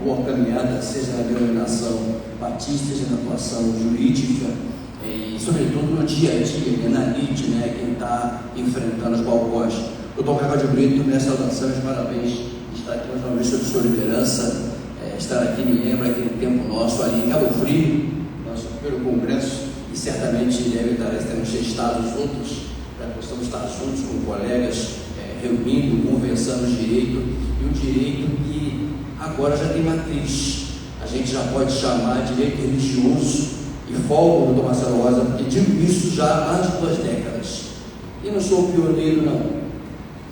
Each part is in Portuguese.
boa caminhada, seja na denominação batista, seja na atuação jurídica, e sobretudo no dia a dia, na lide, quem está enfrentando os balcões. Doutor Carlos de Brito, minha saudação e parabéns de estar aqui mais uma vez sob sua liderança. Estar aqui me lembra aquele tempo nosso ali em Cabo Frio, nosso primeiro congresso, e certamente deve estar, teremos estado juntos, já possamos estar juntos com colegas, reunindo, conversando direito, e o direito que agora já tem matriz, a gente já pode chamar de direito religioso, e folgo do Dr. Marcelo Rosa, porque digo isso já há mais de 2 décadas, e não sou pioneiro não,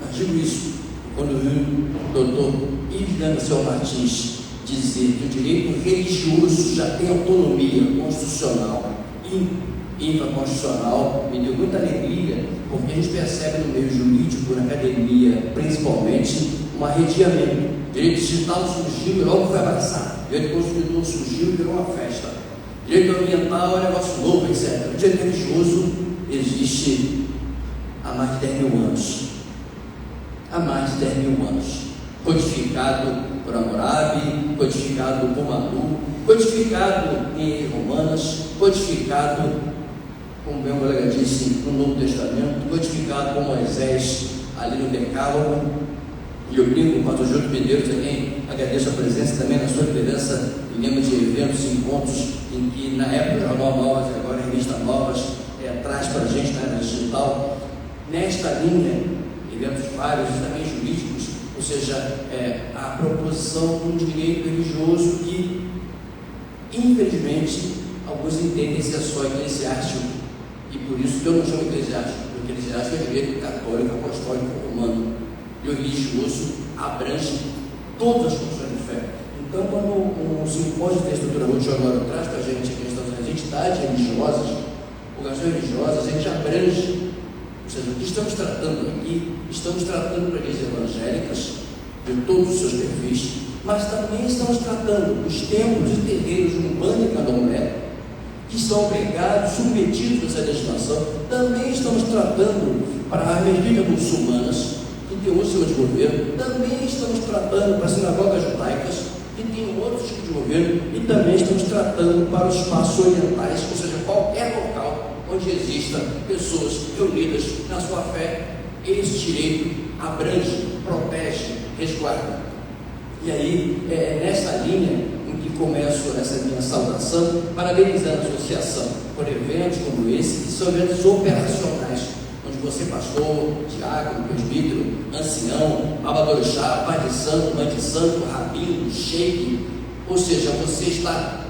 mas digo isso, quando vi o doutor Ivan Seu Martins dizer que o direito religioso já tem autonomia constitucional e infraconstitucional, me deu muita alegria, porque a gente percebe no meio jurídico, na academia principalmente, um arrediamento. O direito digital surgiu e logo foi abraçado, o direito consumidor surgiu e virou uma festa, o direito ambiental é um negócio novo, etc. O direito religioso existe há mais de 10 mil anos, codificado por Hammurabi, codificado por Manu, codificado em Romanas, codificado, como meu colega disse, no Novo Testamento, codificado por Moisés ali no Decálogo. E eu brinco com o pastor Júlio Medeiros, a quem agradeço a presença também na sua liderança, me lembro de eventos e encontros em que na época o Jornal Novas e agora a Revista Novas traz para a gente na era digital, nesta linha, eventos vários também jurídicos, ou seja, a proposição de um direito religioso que, infelizmente, alguns entendem ser só eclesiástico, e por isso que eu não chamo eclesiástico, porque eclesiástico é direito católico, apostólico, romano, e o religioso abrange todas as funções de fé. Então, quando o simpósio de estrutura Ruth agora traz para a gente a questão das entidades religiosas, organizações religiosas, a gente abrange. Ou seja, o que estamos tratando aqui, estamos tratando para igrejas evangélicas, de todos os seus perfis, mas também estamos tratando dos templos e terreiros de Umbanda e Candomblé, que são obrigados, submetidos a essa legislação. Também estamos tratando para as medidas muçulmanas, que tem outro tipo de governo. Também estamos tratando para as sinagogas judaicas, que tem outro tipo de governo. E também estamos tratando para os espaços orientais, ou seja, qualquer local onde existam pessoas reunidas na sua fé. Esse direito abrange, protege, resguarda. E aí, nessa linha em que começo essa minha saudação, parabenizando a associação por eventos como esse, que são eventos operacionais, onde você, pastor, diácono, presbítero, ancião, babadorixá, pai de santo, mãe de santo, rabino, sheik, ou seja, você está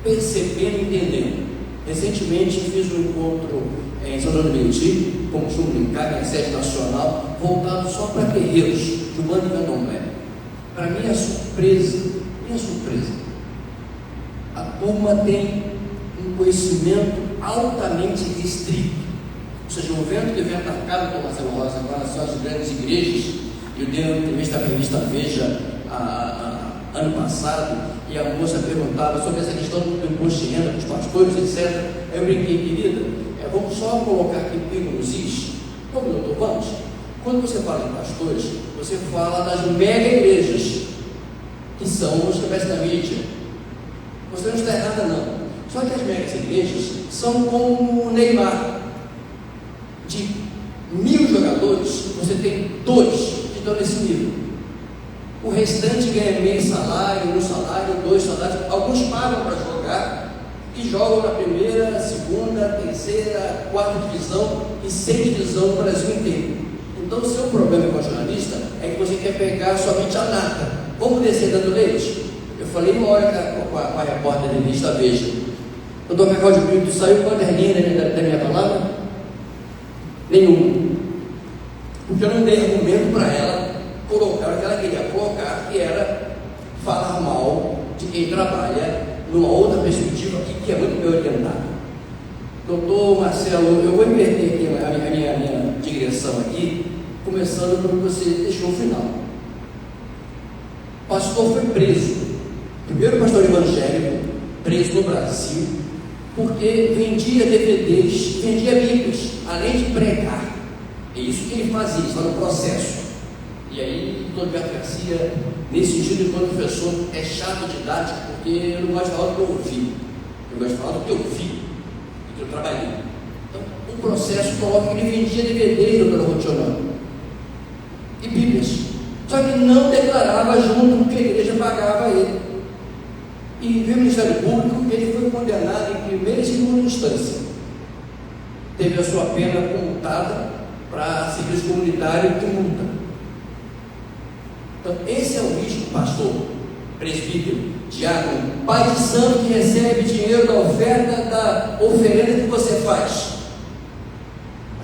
percebendo e entendendo. Recentemente fiz um encontro em São João do Meriti, como costumo brincar, na sede nacional, voltado só para guerreiros de Umbanda e Candomblé. Para minha surpresa, a turma tem um conhecimento altamente restrito. Ou seja, o evento que vem atacado pelo Marcelo Rosa agora são as grandes igrejas. Eu dei uma entrevista à revista Veja ano passado, e a moça perguntava sobre essa questão do imposto de renda dos pastores, etc. Aí eu brinquei, querida, vamos só colocar aqui pingo nos is. Como, doutor, vamos? Quando você fala em pastores, você fala das mega igrejas, que são os cabeças da mídia. Você não está errada, não. Só que as mega igrejas são como o Neymar. De 1000 jogadores, você tem 2 que estão nesse nível. O restante ganha meio salário, 1 salário, 2 salários. Alguns pagam para jogar e jogam na primeira, segunda, terceira, quarta divisão e 6 divisão no Brasil inteiro. Então o seu problema com a jornalista é que você quer pegar somente a nata. Vamos descer dando leite? Eu falei uma hora com a repórter da revista Veja. O doutor Cacau de Brito saiu com a caderninha da minha palavra? Nenhum. Porque eu não dei argumento para ela colocar o que ela queria colocar, que era falar mal de quem trabalha numa outra perspectiva aqui, que é muito bem orientada. Doutor Marcelo, eu vou inverter aqui a minha digressão aqui, começando pelo que você deixou no final. O pastor foi preso, primeiro pastor evangélico preso no Brasil, porque vendia DVDs, vendia Bíblias, além de pregar. É isso que ele fazia, está no processo. E aí, o doutor Alberto Garcia, nesse sentido, enquanto professor, é chato didático, porque eu não gosto de falar do que eu ouvi, eu gosto de falar do que eu vi, do que eu trabalhei. Então, o processo coloca que ele vendia DVDs, doutora Rotionano, e Bíblias, só que não declarava junto com o que a igreja pagava a ele. E veio o Ministério Público, ele foi condenado em primeira e segunda instância, teve a sua pena commutada para serviço comunitário e multa. Então, esse é o risco, pastor, presbítero, diácono, pai de santo que recebe dinheiro da oferta, da oferenda que você faz.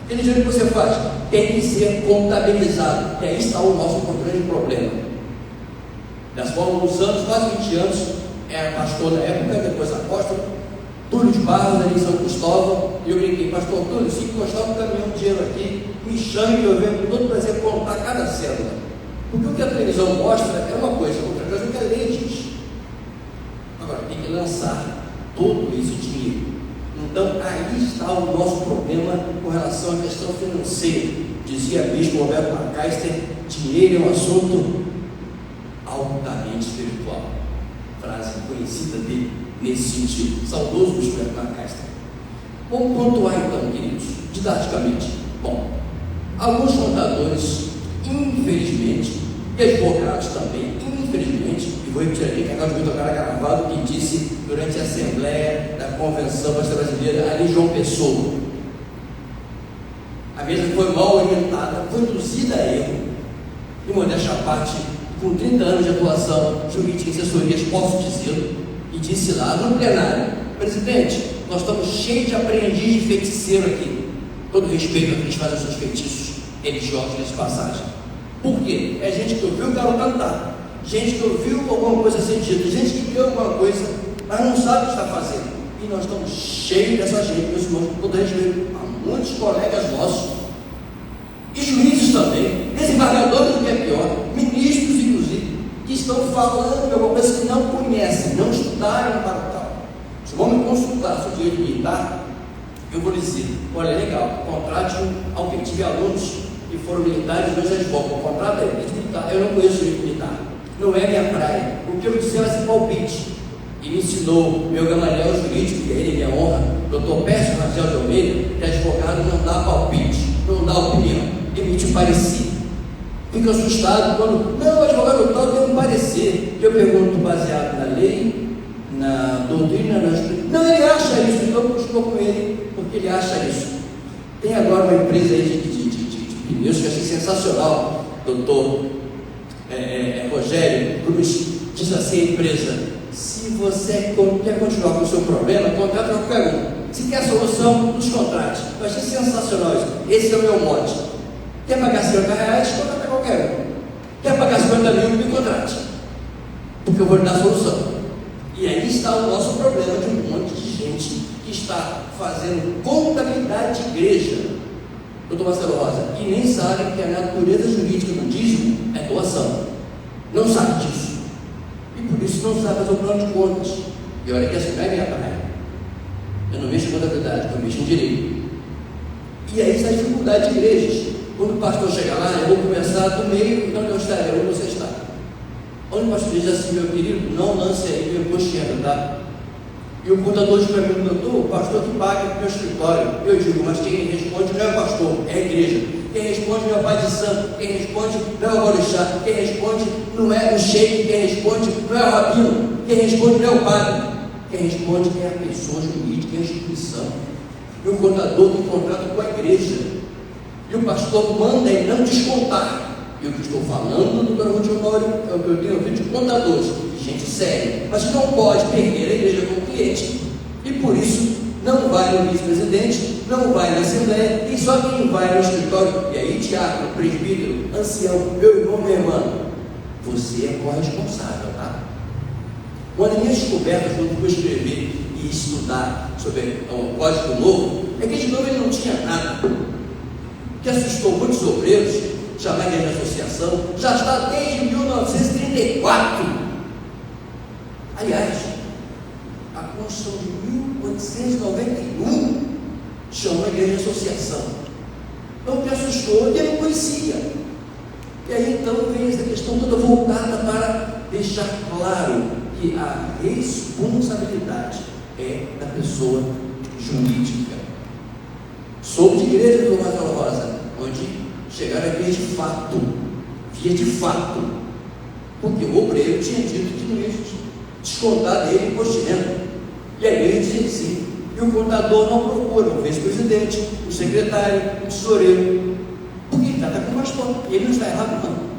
Aquele dinheiro que você faz tem que ser contabilizado. E aí está o nosso grande problema. Nós fomos nos anos, quase 20 anos, era pastor na época, depois apóstolo, Túlio de Barros, ali em São Cristóvão, e eu brinquei, pastor Túlio, se encostar um caminhão de dinheiro aqui, me chame que eu venho com todo prazer contar cada célula. Porque o que a televisão mostra é uma coisa, outra coisa é o que a lei diz. Agora, tem que lançar todo esse dinheiro. Então, aí está o nosso problema com relação à questão financeira. Dizia bispo Roberto Macaister, dinheiro é um assunto altamente espiritual. Frase conhecida dele nesse sentido. Saudoso bispo Roberto Macaister. Vamos pontuar então, queridos, didaticamente. Bom, alguns contadores, infelizmente, e advogados também, infelizmente, e vou repetir aqui que acaba de tocar gravado que disse durante a Assembleia da Convenção Pastora Brasileira, ali João Pessoa. A mesa foi mal orientada, foi induzida a erro, e modéstia à parte, com 30 anos de atuação jurídica em assessorias, posso dizer, e disse lá no plenário, presidente, nós estamos cheios de aprendiz de feiticeiro aqui, todo respeito a quem faz os seus feitiços religiosos nessa passagem. Por quê? É gente que ouviu o cara cantar, gente que ouviu alguma coisa ser dita, gente que viu alguma coisa, mas não sabe o que está fazendo. E nós estamos cheios dessa gente, meus irmãos, com todo respeito a muitos colegas nossos, e juízes também, desembargadores, do que é pior, ministros inclusive, que estão falando de alguma coisa que não conhecem, não estudaram para tal. Se vão me consultar sobre direito militar, eu vou dizer, olha, legal, contrate ao que tive alunos que foram militares e hoje advogam, contrata ele, militar. Eu não conheço direito militar, não é minha praia. O que eu disse era esse palpite, e me ensinou meu Gamaliel jurídico, que ele é minha honra, doutor Pércio Rangel de Almeida, que advogado não dá palpite, não dá opinião, emite um parecer. Fico assustado quando, não, o advogado tal tem um parecer, que eu pergunto baseado na lei, na doutrina, não, ele acha isso, então eu estou com ele, porque ele acha isso. Tem agora uma empresa aí de pneus que eu achei sensacional, doutor Rogério Cruz, diz assim a empresa, se você quer continuar com o seu problema, contrata qualquer um. Se quer solução, nos contrate. Eu achei sensacional isso. Esse é o meu mote. Quer pagar R$50, contrata qualquer um. Quer pagar 50 mil, me contrate. Porque eu vou lhe dar a solução. E aí está o nosso problema de um monte de gente que está fazendo contabilidade de igreja, doutor Marcelo Rosa, e nem sabe que a natureza jurídica do dízimo é doação. Não sabe disso. E por isso não sabe fazer o plano de contas. E olha que essa não é minha praia. Eu não mexo em contabilidade, eu mexo em direito. E aí está a dificuldade de igrejas. Quando o pastor chega lá, eu vou começar do meio, então eu estarei, onde você está? Onde o pastor diz assim, meu querido, não lance aí meu imposto, tá? E o contador diz para mim, doutor, o pastor que paga no meu escritório. Eu digo, mas quem responde não é o pastor, é a igreja. Quem responde não é o pai de santo, quem responde não é o orixá, quem responde não é o sheik, quem responde não é o rabino, quem responde não é o padre, quem responde é a pessoa jurídica, é a instituição. E o contador tem contrato com a igreja. E o pastor manda ele não descontar. E o que estou falando, doutor Ruth Honório, é o que eu tenho ouvido de contadores, de gente séria, mas que não pode perder a igreja como cliente. E por isso, não vai no vice-presidente, não vai na assembleia, e só quem vai no escritório, e aí diácono, presbítero, ancião, meu irmão, minha irmã, você é corresponsável, tá? Uma das minhas descobertas, quando fui escrever e estudar sobre o Código Novo, é que de novo ele não tinha nada. O que assustou muitos obreiros, chamar a igreja de associação, já está desde 1934. Aliás, a Constituição de 1891 chama a igreja de associação. Então o que assustou é que eu não conhecia. E aí então vem essa questão toda voltada para deixar claro que a responsabilidade é da pessoa jurídica. Sou de igreja do Marcelo Rosa, onde chegaram a ver de fato, via de fato, porque o obreiro tinha dito que não ia descontar dele imposto de renda. E a igreja dizia que sim. E o contador não procura o vice-presidente, o secretário, o tesoureiro, porque ele trata com o pastor, e ele não está errado, não.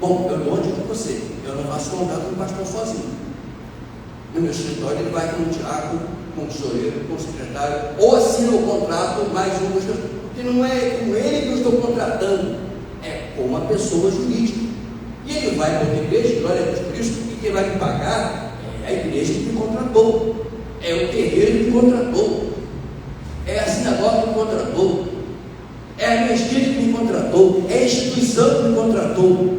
Bom, eu não digo você, eu não faço contato com o pastor sozinho. No meu escritório ele vai com o diácono, com o tesoureiro, com o secretário, ou assina o contrato mais um, porque não é com ele que eu estou contratando, é com uma pessoa jurídica. E ele vai para a igreja, glória a Deus por isso, e quem vai me pagar é a igreja que me contratou, é o terreiro que me contratou, é a sinagoga que me contratou, é a mesquita que me contratou, é a instituição que me contratou,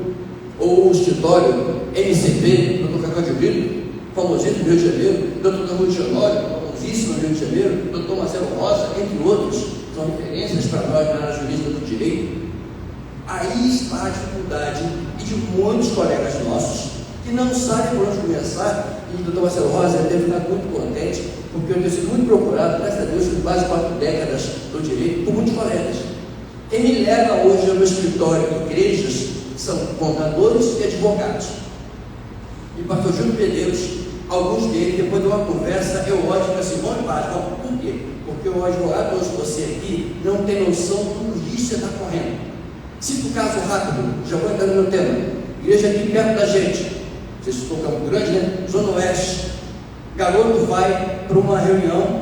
ou o escritório MCP, Dr. Cacau de Brito, famosíssimo no Rio de Janeiro, Dr. Rui de Honório, famosíssimo no Rio de Janeiro, Dr. Marcelo Rosa, entre outros, são referências para nós na área jurídica do direito. Aí está a dificuldade e de muitos colegas nossos que não sabem por onde começar, e o Dr. Marcelo Rosa deve ficar muito contente, porque eu tenho sido muito procurado, graças a Deus, por quase 4 décadas do direito, por muitos colegas. Quem me leva hoje ao meu escritório, igrejas, são contadores e advogados. E pastor Júlio Medeiros, alguns deles, depois de uma conversa, eu olho para Simone Paz. Por quê? Porque o advogado hoje, você aqui, não tem noção do risco que você está correndo. Cito um caso rápido, já vou entrar no meu tema. Igreja aqui perto da gente, vocês estão Campo Grande, né? Zona Oeste. Garoto vai para uma reunião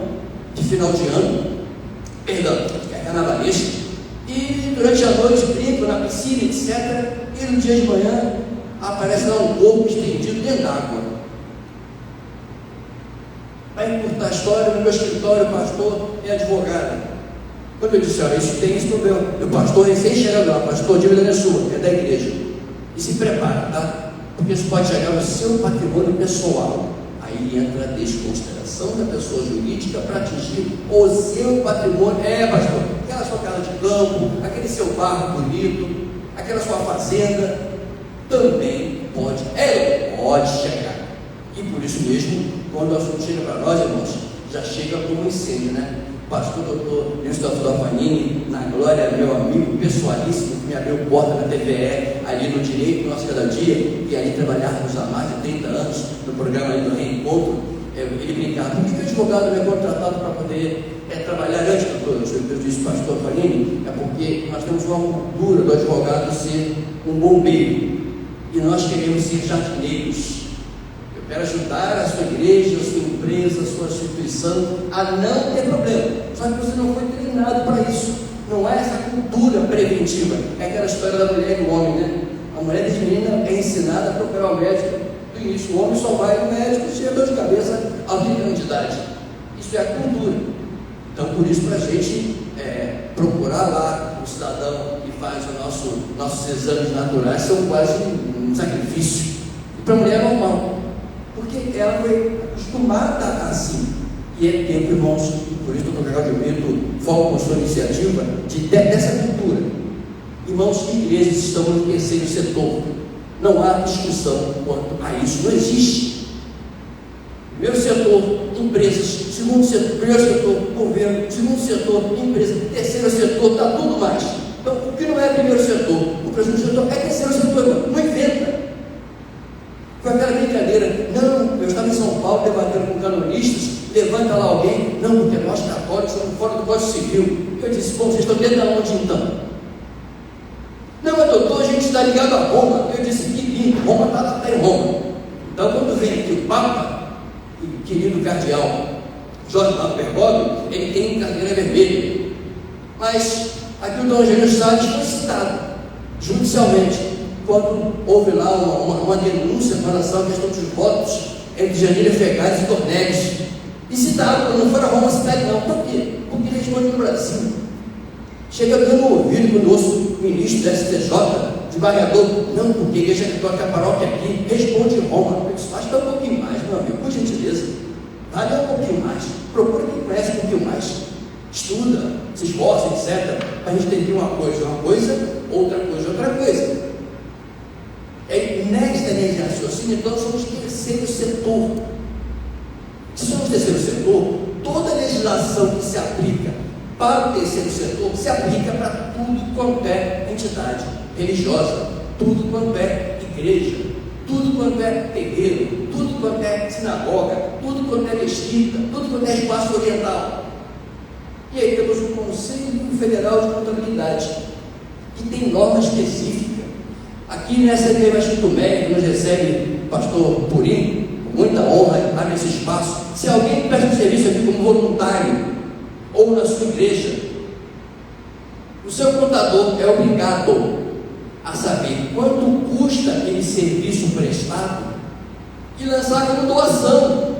de final de ano, perdão, que é carnavalesca, e durante a noite brinco na piscina, etc. E no dia de manhã aparece lá um corpo estendido dentro d'água. Vai encurtar a história, no meu escritório, o pastor é advogado. Quando eu disse, olha, isso tem esse problema, o pastor recém-chegando lá, pastor, dívida não é sua, é da igreja. E se prepara, tá? Porque isso pode chegar no seu patrimônio pessoal. Aí entra a desconsideração da pessoa jurídica para atingir o seu patrimônio. É, pastor, aquela sua casa de campo, aquele seu barco bonito, aquela sua fazenda, também pode chegar. E por isso mesmo, quando o assunto chega para nós, irmãos, já chega como um incêndio, né? Pastor doutor Nilson Fanini, na glória, meu amigo pessoalíssimo, que me abriu porta na TVE, ali no Direito Nosso Cada Dia, e ali trabalhávamos há mais de 30 anos, no programa ali do Reencontro. Ele brincava, por que o advogado não é contratado para poder trabalhar antes, doutor? Eu disse, pastor Fanini, é porque nós temos uma cultura do advogado ser um bombeiro, e nós queremos ser jardineiros. Eu quero ajudar a sua igreja, a sua empresa, a sua instituição a não ter problema. Só que você não foi treinado para isso. Não há essa cultura preventiva. É aquela história da mulher e do homem, né? A mulher desde menina é ensinada a procurar o médico do início. O homem só vai no médico e chega dor de cabeça aos 20 anos de idade. Isso é a cultura. Então, por isso, para a gente procurar lá o cidadão que faz nossos exames naturais, são quase um sacrifício. E para a mulher é normal. Porque ela foi acostumada assim. E é tempo, irmãos, e por isso o Dr. Cacau de Brito foca com sua iniciativa dessa cultura. Irmãos, que igrejas estão no terceiro setor? Não há discussão quanto a isso, não existe. Primeiro setor, empresas. Segundo setor, primeiro setor, governo. Segundo setor, empresa. Terceiro setor, está tudo mais. Então, o que não é primeiro setor? O primeiro setor é terceiro setor, não inventa. Foi aquela brincadeira, não, eu estava em São Paulo debatendo com canonistas, levanta lá alguém, não, porque nós católicos estamos fora do Código Civil. Eu disse, bom, vocês estão dentro de onde então? Não, mas doutor, a gente está ligado a Roma. Eu disse, que lindo, Roma está em Roma. Então, quando vem aqui o Papa, o querido cardeal Jorge Marco Bergoglio, ele tem carteira vermelha. Mas aqui o Dom Eugênio Salles foi citado judicialmente, quando houve lá uma denúncia com relação à questão dos votos entre Janira Fegales e Dornelles. E citaram, quando não for a Roma cidade não. Por quê? Porque ele responde no Brasil. Chega dando ouvido com o nosso ministro da STJ, desembargador, não, porque a igreja católica, a paróquia aqui, responde em Roma. Eu disse, mas dá um pouquinho mais, meu amigo, por gentileza. Vai dar um pouquinho mais. Procura quem conhece um pouquinho mais. Estuda, se esforça, etc. Para a gente entender uma coisa, outra coisa. Nesta linha de raciocínio, então, somos terceiro setor. Se somos terceiro setor, toda a legislação que se aplica para o terceiro setor se aplica para tudo quanto é entidade religiosa, tudo quanto é igreja, tudo quanto é terreiro, tudo quanto é sinagoga, tudo quanto é mesquita, tudo quanto é espaço oriental. E aí temos o Conselho Federal de Contabilidade, que tem norma específica. Aqui nessa igreja Instituto Médico, nos recebe o pastor Purim, com muita honra, abre esse espaço. Se alguém presta um serviço aqui como voluntário, ou na sua igreja, o seu contador é obrigado a saber quanto custa aquele serviço prestado e lançar como doação.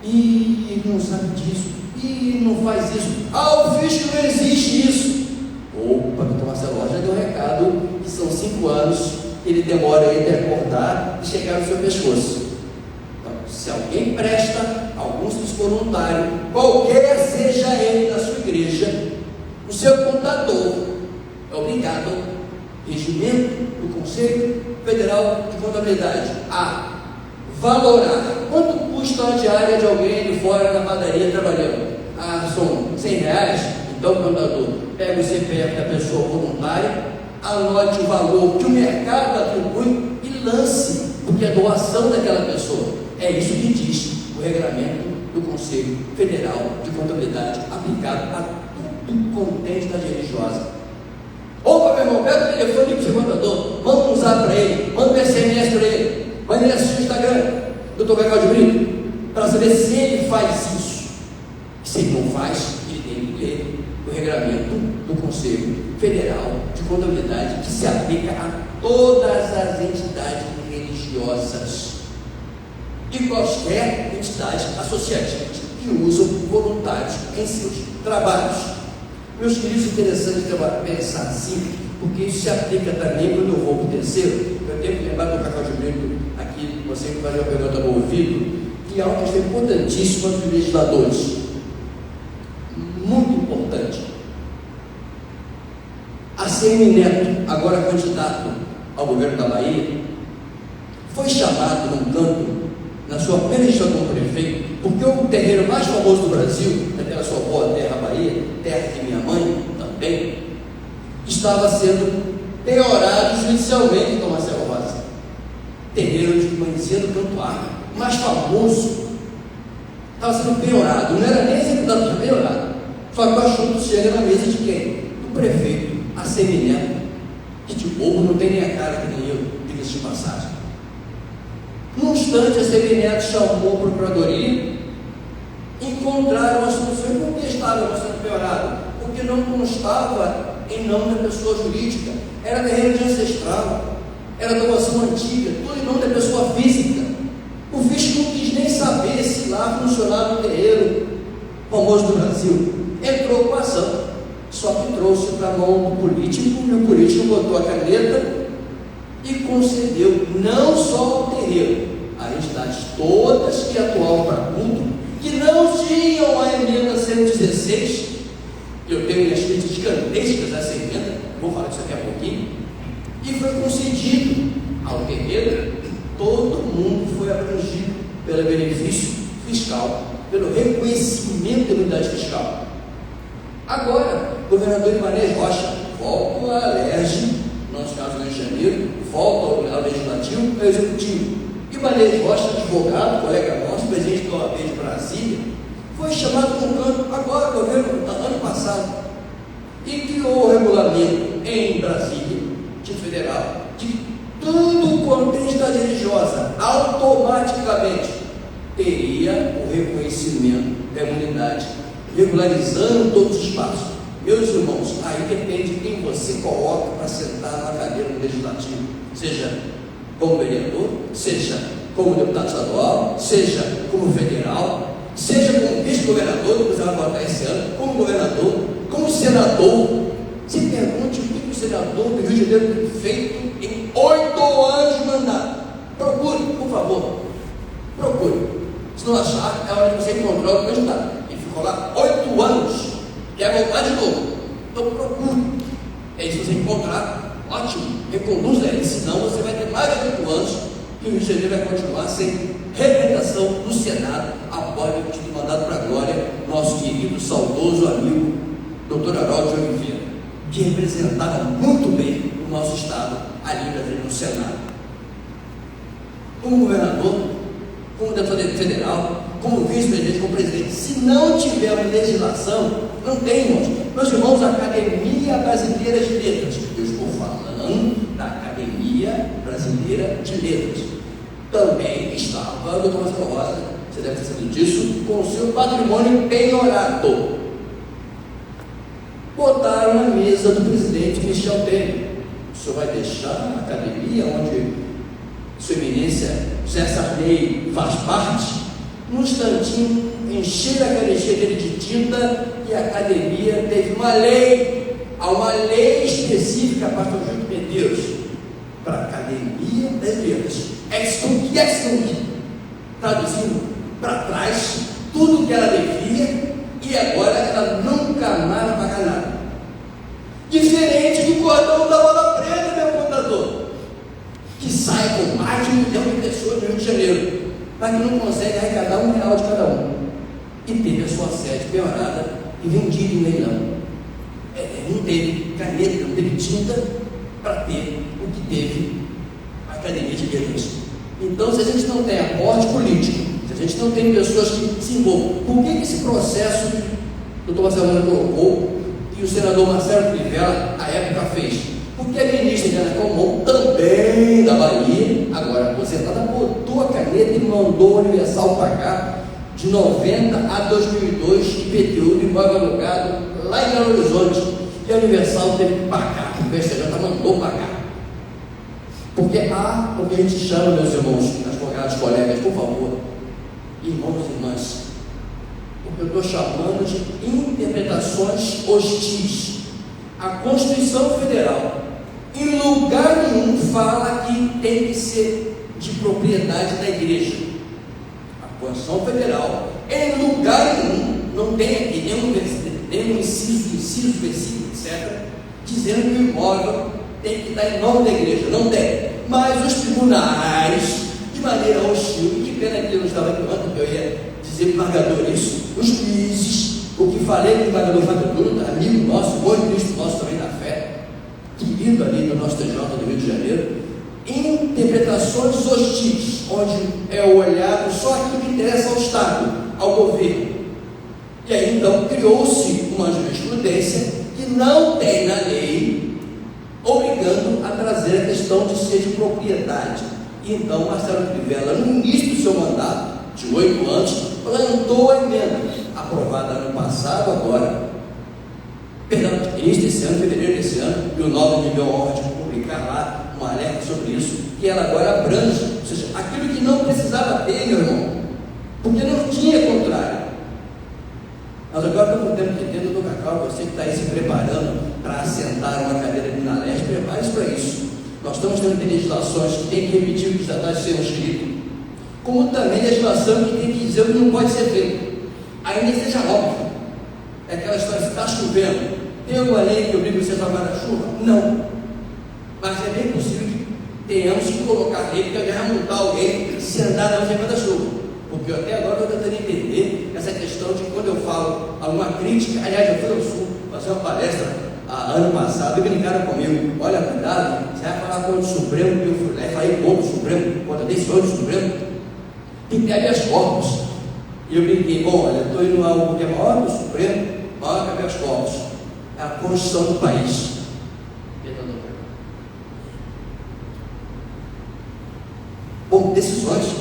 E ele não sabe disso, e não faz isso. O fisco não existe isso. Opa, então Marcelo já deu um recado, que são 5 anos, ele demora aí até acordar e chegar no seu pescoço. Então, se alguém presta algum serviço voluntário, qualquer seja ele da sua igreja, o seu contador é obrigado, regimento do Conselho Federal de Contabilidade, a valorar quanto custa a diária de alguém de fora na padaria trabalhando. São R$100, então o contador pega o CPF da pessoa voluntária, anote o valor que o mercado atribui e lance, porque é doação daquela pessoa. É isso que diz o regulamento do Conselho Federal de Contabilidade, aplicado a tudo quanto é entidade religiosa. Opa, meu irmão, pega o telefone do seu contador, manda um zap para ele, manda um SMS para ele, manda ele assistir o Instagram do Dr. Cacau de Brito, para saber se ele faz isso. Se ele não faz, ele tem que ler o regulamento do Conselho Federal de Contabilidade, que se aplica a todas as entidades religiosas e quaisquer entidades associativas que usam voluntários em seus trabalhos. Meus queridos, interessante pensar assim, porque isso se aplica também quando eu vou para o terceiro. Eu tenho que lembrar do Cacau de Brito aqui, você que faz uma pergunta no ouvido, que é uma questão importantíssima para os legisladores, muito importante. ACM Neto, agora candidato ao governo da Bahia, foi chamado num canto, na sua primeira gestão como prefeito, porque o terreiro mais famoso do Brasil, naquela sua boa terra Bahia, terra de minha mãe também, estava sendo penhorado judicialmente com Marcelo Rosa. Terreiro de Manzia do Cantuário, mais famoso, estava sendo penhorado, não era nem executado, estava penhorado. Só que o assunto chega na mesa de quem? Do prefeito ACM Neto, que de bobo não tem nem a cara que nem eu, diga-se de passagem. Num instante, a ACM Neto chamou a procuradoria, encontraram a solução. E por que estava sendo penhorado? Porque não constava em nome da pessoa jurídica, era terreno de ancestral, era doação antiga, tudo em nome da pessoa física. O fisco não quis nem saber se lá funcionava o terreiro famoso do Brasil. Entrou com a ação, só que trouxe para a mão do político, e o político botou a caneta e concedeu não só ao terreiro, as entidades todas que atuavam para culto, que não tinham a emenda 116, eu tenho minhas críticas gigantescas a essa emenda, vou falar disso daqui a pouquinho, e foi concedido ao terreiro. Todo mundo foi abrangido pelo benefício fiscal, pelo reconhecimento da unidade fiscal. Agora, o governador Ibanez Rocha volta à alerge, no nosso caso Rio de Janeiro, volta ao legislativo, ao executivo. Ibanez Rocha, advogado, colega nosso, presidente da OAB de Brasília, foi chamado por um canto agora, o governo, ano passado, e criou o regulamento em Brasília, de federal, de tudo quanto é entidade religiosa, automaticamente teria o reconhecimento da imunidade, regularizando todos os passos. Meus irmãos, aí depende de quem você coloca para sentar na cadeira do legislativo, seja como vereador, seja como deputado estadual, seja como federal, seja como vice-governador, que você vai votar esse ano, como governador, como senador. Se pergunte o que o senador do Rio de Janeiro tem feito em 8 anos de mandato. Procure, por favor, procure. Se não achar, é hora de você encontrar o candidato. Ele ficou lá 8 anos, quer voltar de novo. Então procure. E aí, se você encontrar, ótimo, reconduza ele. porque senão você vai ter mais de 8 anos e o Rio de Janeiro vai continuar sem representação no Senado, após ter sido mandado para a glória nosso querido, saudoso amigo, Dr. Harold de Oliveira, que representava muito bem o nosso Estado ali no Senado. Como governador, como deputado federal, como vice-presidente, como presidente, se não tiver uma legislação, não tem, irmãos. Meus irmãos, a Academia Brasileira de Letras, eu estou falando da Academia Brasileira de Letras, também estava, doutor Marcelo Rosa, você deve ter sabido disso, com o seu patrimônio penhorado. Botaram na mesa do presidente Michel Temer. O senhor vai deixar a academia, onde Sua Eminência José Sarney faz parte, num instantinho, encher a canetinha dele de tinta, e a academia teve uma lei específica para o Júlio Medeiros, para a Academia das Letras, ex-tunc, traduzindo para trás tudo que ela devia, e agora ela nunca mais vai pagar nada. Diferente do cordão da bola preta, meu contador, que sai com mais de 1 milhão de pessoas no Rio de Janeiro, mas que não consegue arrecadar R$1 de cada um, e teve a sua sede penhorada e vendida em leilão. Não teve caneta, não teve tinta para ter o que teve a Academia de Letras. Então, se a gente não tem aporte político, se a gente não tem pessoas que se envolvam, por que esse processo que o Dr. Marcelo colocou e o senador Marcelo Crivella, à época, fez? Porque a ministra Eliana Calmon, também da Bahia, agora aposentada, botou a caneta e mandou a Universal pagar de 90 a 2002 IPTU do imóvel alugado lá em Belo Horizonte, e a Universal teve que pagar, o PSJ mandou pagar. Porque há o que a gente chama, meus irmãos, advogados, colegas, por favor, irmãos e irmãs, o que eu estou chamando de interpretações hostis. A Constituição Federal, em lugar nenhum, fala que tem que ser de propriedade da igreja. A Constituição Federal, em lugar nenhum, não tem aqui nenhum inciso, versículo, etc., dizendo que o imóvel tem que estar em nome da igreja. Não tem. Mas os tribunais, de maneira hostil, e que pena que eu não estava aqui ontem, porque eu ia dizer para o embargador isso, os juízes, o que falei com o embargador Fábio Bruno, amigo nosso, bom ministro nosso também da fé, querido ali do nosso TJ do Rio de Janeiro, interpretações hostis, onde é olhado só aquilo que interessa ao Estado, ao governo. E aí então criou-se uma jurisprudência que não tem na lei, obrigando a trazer a questão de ser de propriedade. E então Marcelo Crivella, no início do seu mandato, de 8 anos, plantou a emenda, aprovada ano passado, agora, início desse ano, fevereiro desse ano, e o 9 me deu a honra de publicar lá um alerta sobre isso, que ela agora abrange, ou seja, aquilo que não precisava ter, meu irmão, porque não tinha contrário. Nós agora estamos tendo que ter do Cacau, você que está aí se preparando para assentar uma cadeira ali na leste, prepare-se para isso. Nós estamos tendo legislações que tem que repetir o que já está sendo escrito, como também legislação que tem que dizer o que não pode ser feito, ainda seja óbvio. É aquela história, se está chovendo, tem alguma lei que obriga você a tomar a chuva? Não. Mas é bem possível que tenhamos que colocar lei que vai multar alguém se andar na rua da chuva. Porque até agora eu estou tentando entender essa questão de quando eu falo alguma crítica. Aliás, eu fui ao Sul fazer uma palestra ano passado e brincaram comigo: olha, cuidado, você vai falar contra o Supremo. Eu fui lá e falei contra o Supremo, contra a decisão do Supremo, tem que ter habeas corpus. E eu brinquei: bom, olha, eu estou indo algo que é maior que o Supremo, maior que habeas corpus, é a Constituição do país. Bom, decisões,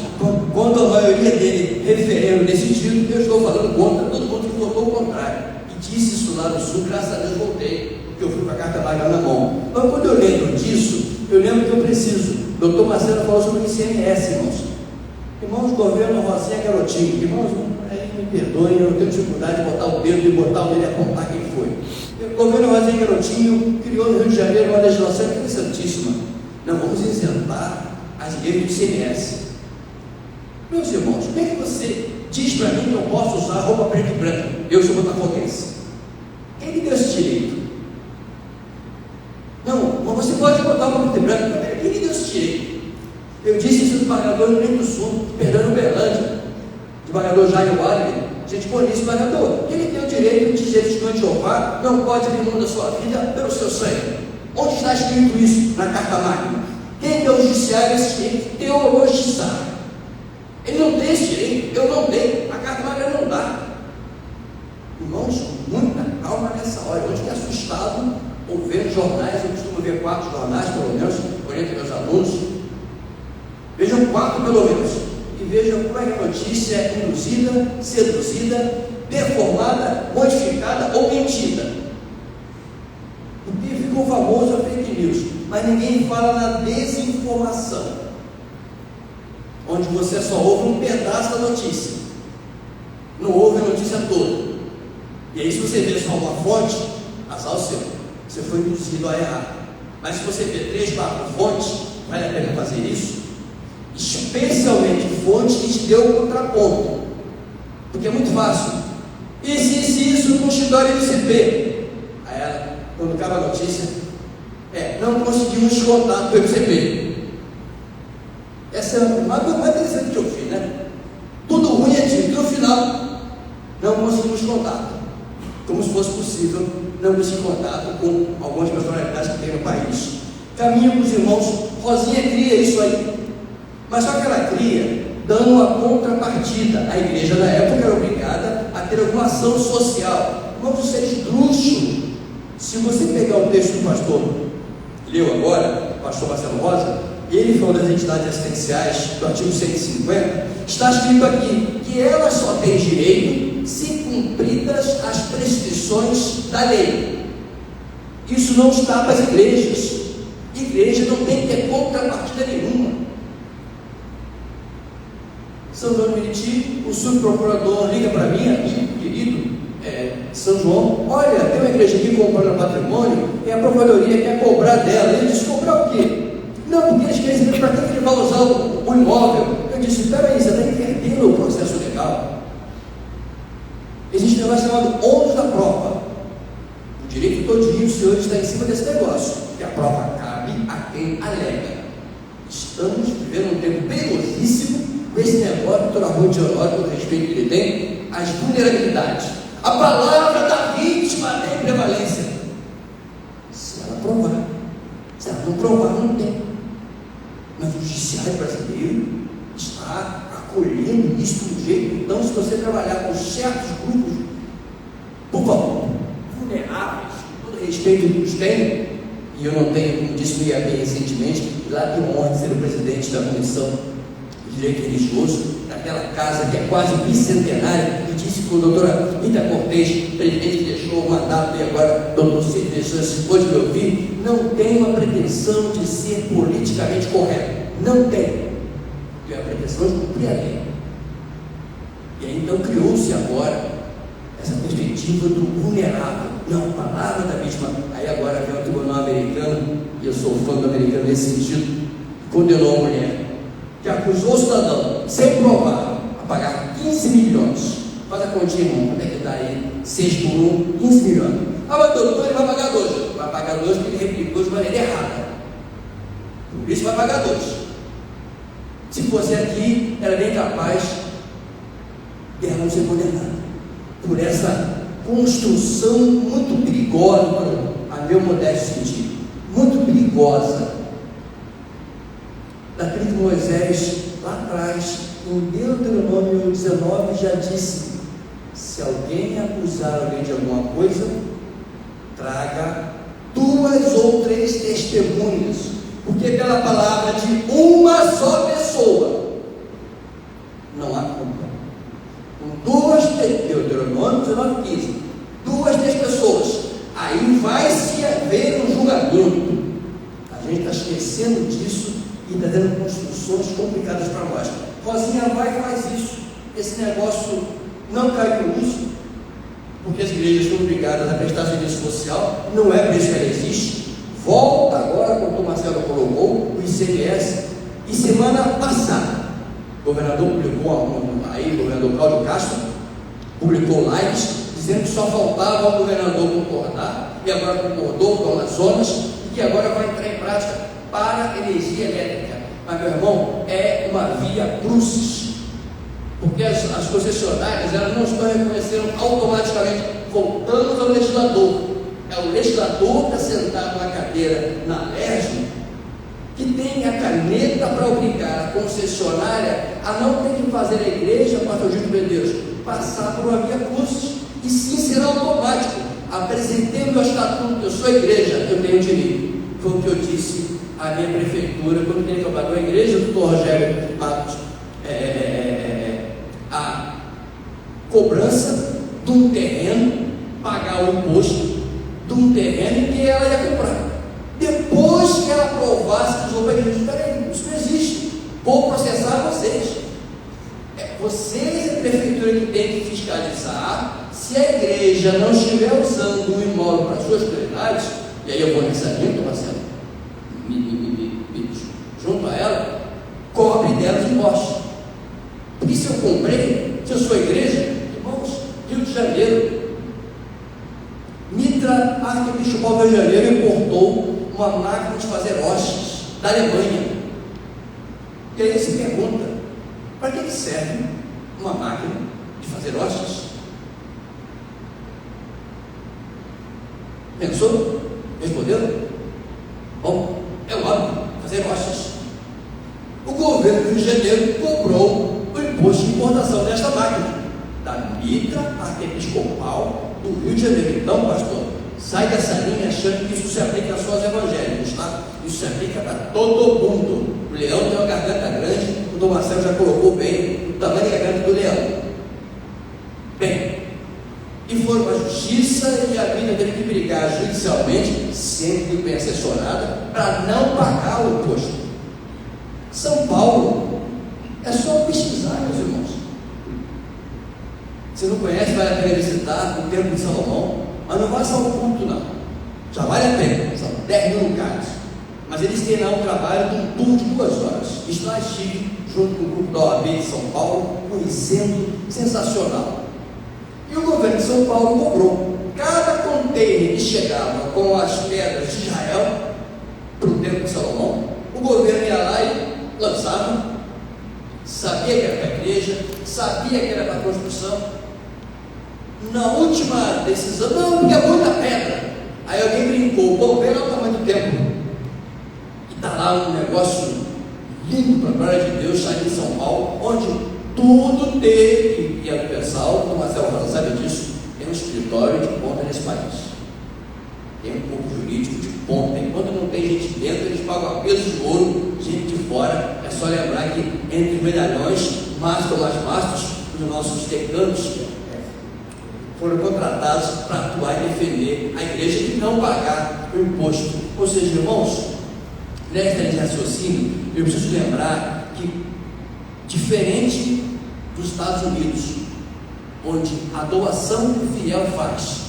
quando a maioria dele referendo nesse sentido, eu estou falando contra todo mundo que votou o contrário, e disse isso lá no Sul. Graças a Deus voltei, porque eu fui com a carta magna na mão. Mas quando eu lembro disso, eu lembro que eu preciso. Dr. Marcelo falou sobre o ICMS, irmãos. Irmãos, governo Rosinha Garotinho, irmãos, aí me perdoem, eu tenho dificuldade de botar o dedo e apontar quem foi. O governo Rosinha Garotinho criou no Rio de Janeiro uma legislação interessantíssima. Não, vamos isentar as leis do ICMS. Meus irmãos, como é que você diz para mim que eu posso usar roupa preta e branca? Eu sou botafoguense. Quem me deu esse direito? Não, mas você pode botar roupa preta e branca. Quem me Eu disse isso do desembargador no Rio Grande do Sul, Fernando Berlândia, desembargador Jair Wagner. Gente boa nisso, desembargador. Ele tem o direito de dizer que o de Jeová não pode abrir mão da sua vida pelo seu sangue. Onde está escrito isso na Carta Magna? Quem deu o judiciário esse direito? Teologizar. Ele não tem esse direito, eu não tenho, a Carta Magna não dá. Irmãos, muita calma nessa hora. Eu fiquei assustado ao ver jornais, eu costumo ver 4 jornais, pelo menos, oriento meus alunos. Vejam 4 pelo menos, e vejam como é que a notícia é induzida, seduzida, deformada, modificada ou mentida. Porque ficou famoso a fake news, mas ninguém fala na desinformação, onde você só ouve um pedaço da notícia, não ouve a notícia toda. E aí, se você vê só uma fonte, azar o seu, você foi induzido a errar. Mas se você vê 3, 4 fontes, vale a pena fazer isso, especialmente fontes que te deu o contraponto, porque é muito fácil. Isso no escritório do CP. Aí ela, quando acaba a notícia, não conseguimos contato pelo CP. Essa é uma mais interessante que eu fiz, né? Tudo ruim é dito, no final, não conseguimos contato. Como se fosse possível não conseguir contato com algumas personalidades que tem no país. Caminho com os irmãos, Rosinha cria isso aí. Mas só que ela cria dando uma contrapartida. A igreja na época era obrigada a ter alguma ação social. Irmãos, isso é esdrúxulo. Se você pegar o texto do pastor, leu agora, o pastor Marcelo Rosa, ele falou das entidades assistenciais do artigo 150, está escrito aqui que elas só têm direito se cumpridas as prescrições da lei. Isso não está para as igrejas. Igreja não tem que ter contrapartida nenhuma. São João de Meriti, o subprocurador liga para mim, querido São João, olha, tem uma igreja aqui comprando patrimônio e a procuradoria quer cobrar dela. Ele disse, cobrar o quê? Não, porque eles querem saber para que ele vai usar o imóvel. Eu disse, espera aí, você está invertendo o processo legal. Existe um negócio chamado ônus da prova. O direito todinho, o senhor está em cima desse negócio, que a prova cabe a quem alega. Estamos vivendo um tempo perigosíssimo com esse negócio do Dr. Ruth Honório, com o respeito que ele tem, as vulnerabilidades. A palavra da vítima tem prevalência. Se ela provar. Se ela não provar, não tem. Mas o judiciário brasileiro está acolhendo isso de um jeito. Então, se você trabalhar com certos grupos, por favor, vulneráveis, com todo respeito que os têm, e eu não tenho, como disse no IAB recentemente, lá tenho honra de ser o presidente da Comissão de Direito Religioso, daquela casa que é quase bicentenária, e disse que a doutora Rita Cortez, presidente que deixou o mandato, e agora doutor Cid Deixança, depois que eu vi, não tem uma pretensão de ser politicamente correto. Não tem. Tem a pretensão de cumprir a lei. E aí então criou-se agora essa perspectiva do vulnerável. Não, a palavra da vítima. Aí agora vem o tribunal americano, e eu sou fã do americano nesse sentido, condenou a mulher que acusou o cidadão, sem provar, a pagar 15 milhões. Faz a continha, irmão, quanto é que dá aí? 6 por 1, 15 milhões. Mas doutor, ele vai pagar 2. Vai pagar 2 porque ele replicou de maneira errada. Por isso vai pagar 2. Se fosse aqui, era bem capaz de ela não ser condenada. Por essa construção muito perigosa, a meu modesto sentido, muito perigosa, daquele que Moisés, lá atrás, em Deuteronômio 19, já disse: se alguém acusar alguém de alguma coisa, traga 2 ou 3 testemunhas, porque pela palavra de uma só pessoa não há culpa. Com 2, Deuteronômio 19, 15, 2, 3 pessoas, aí vai se haver um julgamento. A gente está esquecendo disso e está dando construções complicadas para nós. Rosinha vai e faz isso. Esse negócio não cai por isso, porque as igrejas são obrigadas a prestar serviço social, não é por isso que ela existe. Volta agora, como o Marcelo colocou, o ICMS. E semana passada, o governador publicou, aí o governador Cláudio Castro publicou lives dizendo que só faltava o governador concordar, e agora concordou com o Amazonas, e que agora vai entrar em prática para a energia elétrica. Mas, meu irmão, é uma via crucis. Porque as concessionárias, elas não estão reconhecendo automaticamente. Voltamos ao legislador. É o legislador que está sentado na cadeira, na LERJ, que tem a caneta para obrigar a concessionária a não ter que fazer a igreja, pastor Gildo Medeiros, passar por uma via crucis. E sim, será automático. Apresentei o meu estatuto, eu sou igreja, eu tenho direito. Foi o que eu disse à minha prefeitura, quando ele trabalhou a igreja, o doutor Rogério Matos, a cobrança de um terreno, pagar o imposto de um terreno que ela ia comprar. Depois que ela aprovasse, os outros disse: peraí, isso não existe, vou processar vocês. Vocês, a prefeitura, que tem que fiscalizar. Se a igreja não estiver usando o imóvel para suas prioridades, e aí eu vou nessa linha, Marcelo, junto a ela, cobre dela os impostos. Porque se eu comprei, se eu sou igreja, irmãos, Rio de Janeiro, Mitra Arquiepiscopal do Rio de Janeiro importou uma máquina de fazer hostes da Alemanha. E aí se pergunta: para que serve uma máquina de fazer hostes? Pensou? Respondeu? Bom, é óbvio, fazer hostes. O governo do Rio de Janeiro cobrou o imposto de importação desta máquina, da Mitra Arquiepiscopal do Rio de Janeiro. Então, pastor, sai dessa linha achando que isso se aplica só aos evangélicos, tá? Isso se aplica para todo mundo. O leão tem uma garganta grande, o Dom Marcelo já colocou bem o tamanho da garganta do leão. Bem, e foram para a justiça, e a vida teve que brigar judicialmente, sempre bem assessorada, para não pagar o imposto. São Paulo, é só pesquisar, meus irmãos. Se não conhece, vale a pena visitar o Templo de Salomão, mas não vai só o culto, não. Já vale a pena, são 10 mil lugares. Mas eles têm lá um trabalho de um tour de 2 horas. Isso lá estive junto com o grupo da OAB de São Paulo, conhecendo, sensacional. E o governo de São Paulo cobrou. Cada container que chegava com as pedras de Israel para o Templo de Salomão, o governo ia lá e lançava. Sabia que era para a igreja, sabia que era para a construção. Na última decisão, não, porque é muita pedra. Aí alguém brincou: bom, vê lá o tamanho do templo. E está lá um negócio lindo para a glória de Deus, está em São Paulo, onde tudo teve, e a pessoal, o Marcelo Rosa sabe disso, tem um escritório de ponta nesse país. Tem um corpo jurídico de ponta. Enquanto não tem gente dentro, eles pagam a peso de ouro, gente de fora. É só lembrar que entre os medalhões, mastros, os nossos decanos foram contratados para atuar e defender a igreja e não pagar o imposto. Ou seja, irmãos, nesta linha de raciocínio, eu preciso lembrar que, diferente dos Estados Unidos, onde a doação que o fiel faz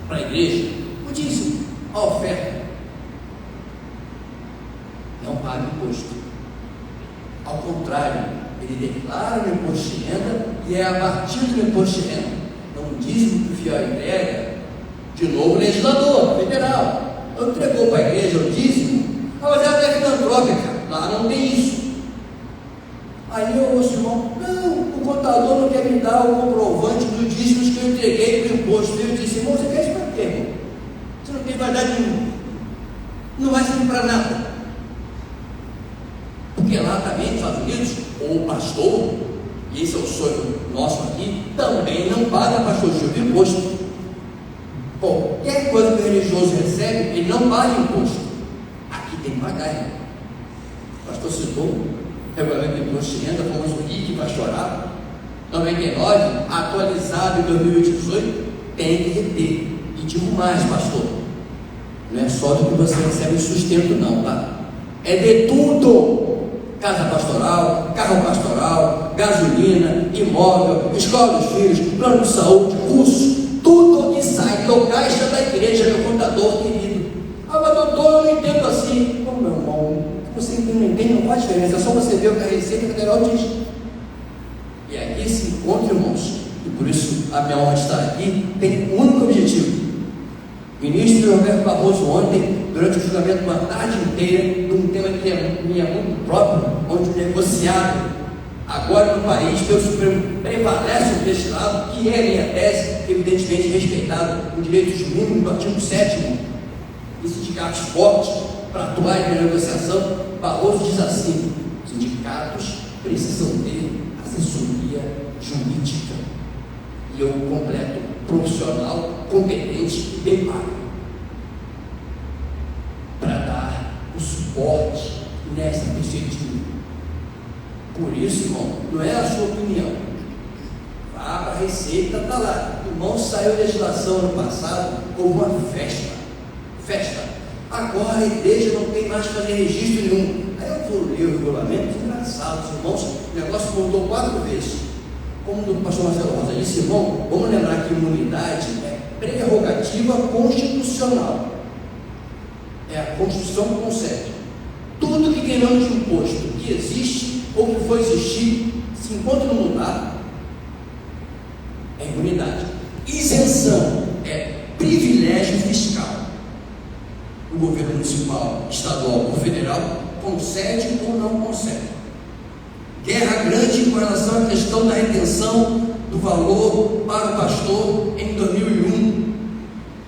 para a igreja, o dízimo, a oferta, não paga imposto. Ao contrário, ele declara o imposto de renda e é abatido do imposto de renda. Então, o dízimo que o fiel entrega, de novo, o legislador federal entregou para a igreja o dízimo, mas ela é filantrópica, lá não tem isso. Aí eu ouço, irmão: não, o contador não quer me dar o comprovante dos dízimos que eu entreguei para o imposto. Eu disse: irmão, você quer isso para quê, irmão? Você não tem vaidade nenhuma, não vai servir para nada. Porque lá também, nos Estados Unidos, o pastor, e esse é o sonho nosso aqui, também não paga, pastor Gil, de imposto. Qualquer coisa que o religioso recebe, ele não paga imposto. Aqui tem que pagar, irmão. O pastor citou regulamento de imposto de renda, famoso IC pastoral 99, atualizado em 2018, tem que reter. E digo mais, pastor, não é só do que você recebe o sustento, não, tá? É de tudo: casa pastoral, carro pastoral, gasolina, imóvel, escola dos filhos, plano de saúde, curso, tudo que sai do caixa da igreja, meu contador querido. Ah, mas doutor, eu não entendo assim. Ô, meu irmão, você não entende, não faz diferença, é só você ver o que a Receita Federal diz. E aqui esse encontro, irmãos, e por isso a minha honra de estar aqui, tem um único objetivo. O ministro Roberto Barroso ontem durante o julgamento uma tarde inteira, de um tema que me é muito próprio, onde o negociado, agora no país, pelo Supremo, prevalece deste lado, que é a minha tese, evidentemente respeitado os direitos mínimos do artigo 7º, e sindicatos fortes para atuar na negociação. Barroso diz assim: sindicatos precisam ter assessoria jurídica, e eu completo: profissional, competente e bem pago, para dar o suporte nessa perspectiva. Por isso, irmão, não é a sua opinião, vá para a Receita, está lá. Irmão, saiu a legislação ano passado como uma festa. Agora a igreja não tem mais que fazer registro nenhum. Aí eu vou ler o regulamento, engraçado, os irmãos, o negócio mudou 4 vezes. Como o pastor Marcelo Rosa disse: irmão, vamos lembrar que imunidade é prerrogativa constitucional. É a Constituição que concede. Tudo que ganhamos de imposto que existe ou que foi existir, se enquanto não mudar, é imunidade. Isenção é privilégio fiscal. O governo municipal, estadual ou federal concede ou não concede. Guerra grande com relação à questão da retenção do valor para o pastor em 2001.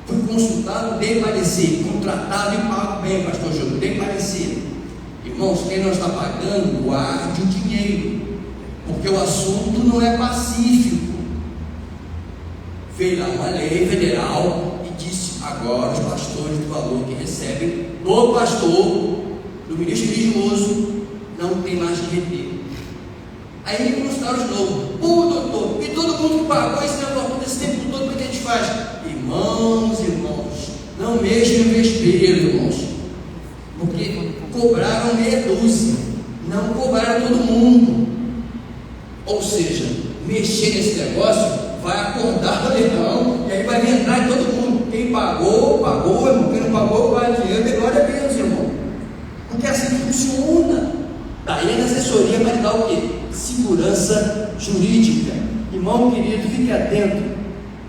Fui consultado, dei parecer, contratado e pago bem, pastor Júlio, dei parecer. Irmãos, quem não está pagando, guarde o dinheiro, porque o assunto não é pacífico. Veio lá uma lei federal e disse: agora os pastores do valor que recebem do pastor, do ministro religioso, não tem mais que reter. Aí me consultaram de novo: pô, doutor, e todo mundo que pagou esse negócio desse tempo todo, como é que a gente faz? Irmãos, não mexam no vespeiro, irmãos, porque cobraram meia dúzia, não cobraram todo mundo. Ou seja, mexer nesse negócio vai acordar o leão, e aí vai entrar em todo mundo. Quem pagou, irmão. Quem não pagou, vai dinheiro, glória a Deus, irmão. Porque é assim que funciona. Daí a assessoria vai dar o quê? Segurança jurídica. Irmão querido, fique atento,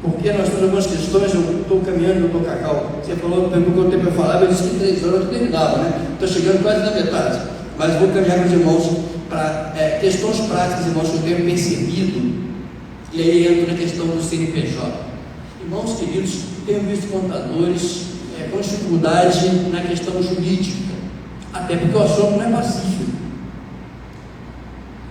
porque nós temos algumas questões. Eu estou caminhando, doutor Cacau. Você falou, perguntou o tempo eu falava, eu disse que 3 horas eu terminava, né? Estou chegando quase na metade, mas vou caminhar com os irmãos para questões práticas, irmãos, que eu tenho percebido. E aí entra na questão do CNPJ. Irmãos queridos, tenho visto contadores com dificuldade na questão jurídica, até porque o assunto não é pacífico,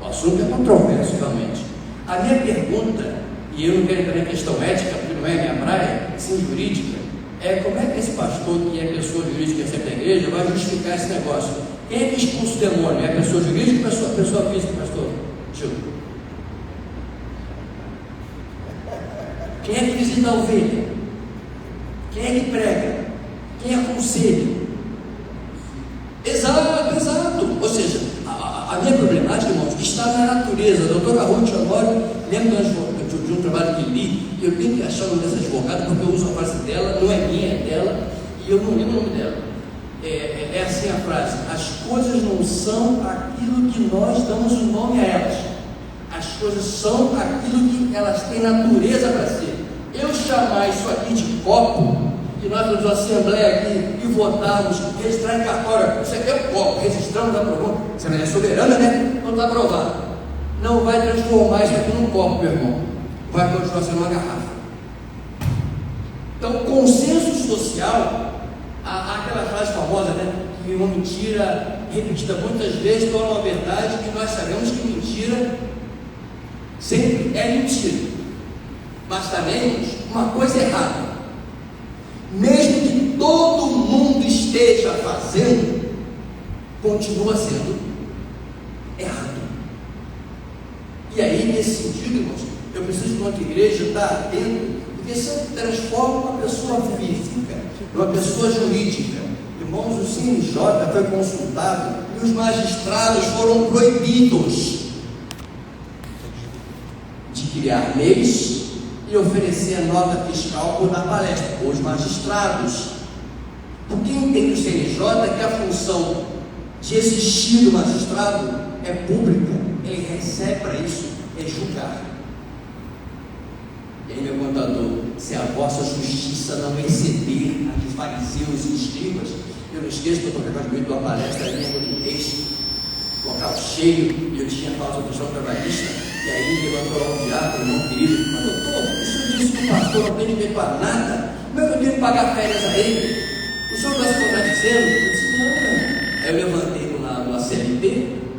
o assunto é controverso realmente. A minha pergunta, e eu não quero entrar em questão ética, porque não é minha praia, sim jurídica, é: como é que esse pastor, que é pessoa jurídica, que recebe da igreja, vai justificar esse negócio? Quem é que expulsa o demônio? É a pessoa jurídica ou a pessoa física, pastor Gil? Quem é que visita a ovelha? Quem é que prega? Quem aconselha? Exato. Ou seja, a minha problemática, irmãos, está na natureza. A doutora Ruth agora, lembro de um trabalho que li, e eu tenho que achar o nome dessa advogada, porque eu uso a frase dela, não é minha, é dela, e eu não lembro o nome dela. É assim a frase: as coisas não são aquilo que nós damos o nome a elas, as coisas são aquilo que elas têm natureza para ser. Eu chamar isso aqui de copo, que nós temos uma assembleia aqui e votamos, registrar em cartório, isso aqui é um copo, registramos, aprovamos, você não é soberana, né? Então está aprovado. Não vai transformar isso aqui num copo, meu irmão, vai continuar sendo uma garrafa. Então, consenso social, há aquela frase famosa, né? Que uma mentira repetida muitas vezes torna uma verdade, e nós sabemos que mentira sempre é mentira, mas sabemos uma coisa errada, mesmo que todo mundo esteja fazendo, continua sendo errado. E aí, nesse sentido, irmãos, eu preciso, enquanto igreja, estar atento, porque isso transforma uma pessoa física numa pessoa jurídica. Irmãos, o CNJ foi consultado e os magistrados foram proibidos de criar leis e oferecer nota fiscal ou dar palestra. Os magistrados, porque entende o CNJ que a função de existir do magistrado é pública, ele recebe para isso, é julgar. E aí, meu contador, se a vossa justiça não exceder a dos fariseus e escribas, Eu não esqueço que eu estou acabando de uma palestra ali em mês, local cheio, e eu tinha falado sobre questão trabalhista, e aí levantou lá um diácono, irmão querido, mas doutor, o senhor disse que o pastor não tem direito para nada, como é que eu tenho que pagar férias a ele? O senhor está se contradizendo? Eu disse, não. Aí eu levantei do lado a CLT,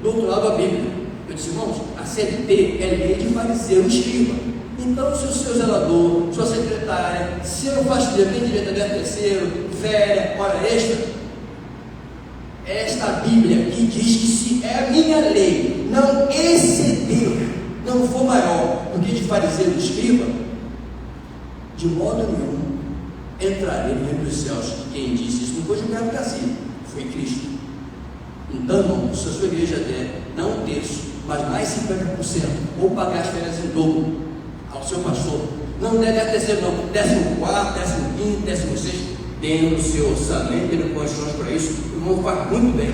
do outro lado a Bíblia. Eu disse, irmãos, a CLT é lei de fariseu e escriba. Então, se o seu zelador, sua secretária, se eu faço dia, tem direito a 13º, férias, hora extra, esta Bíblia aqui diz que se é a minha lei não exceder, não for maior do que de fariseu e escriba, de modo nenhum entrarei no reino dos céus. Quem disse isso não foi Gilberto Garcia, foi Cristo. Então, irmão, se a sua igreja der não 1/3, mas mais 50%, ou pagar as férias em dobro ao seu pastor, não deve acontecer não, 14º, 15º, 16º, tem no seu orçamento, tem condições para isso, o irmão faz muito bem.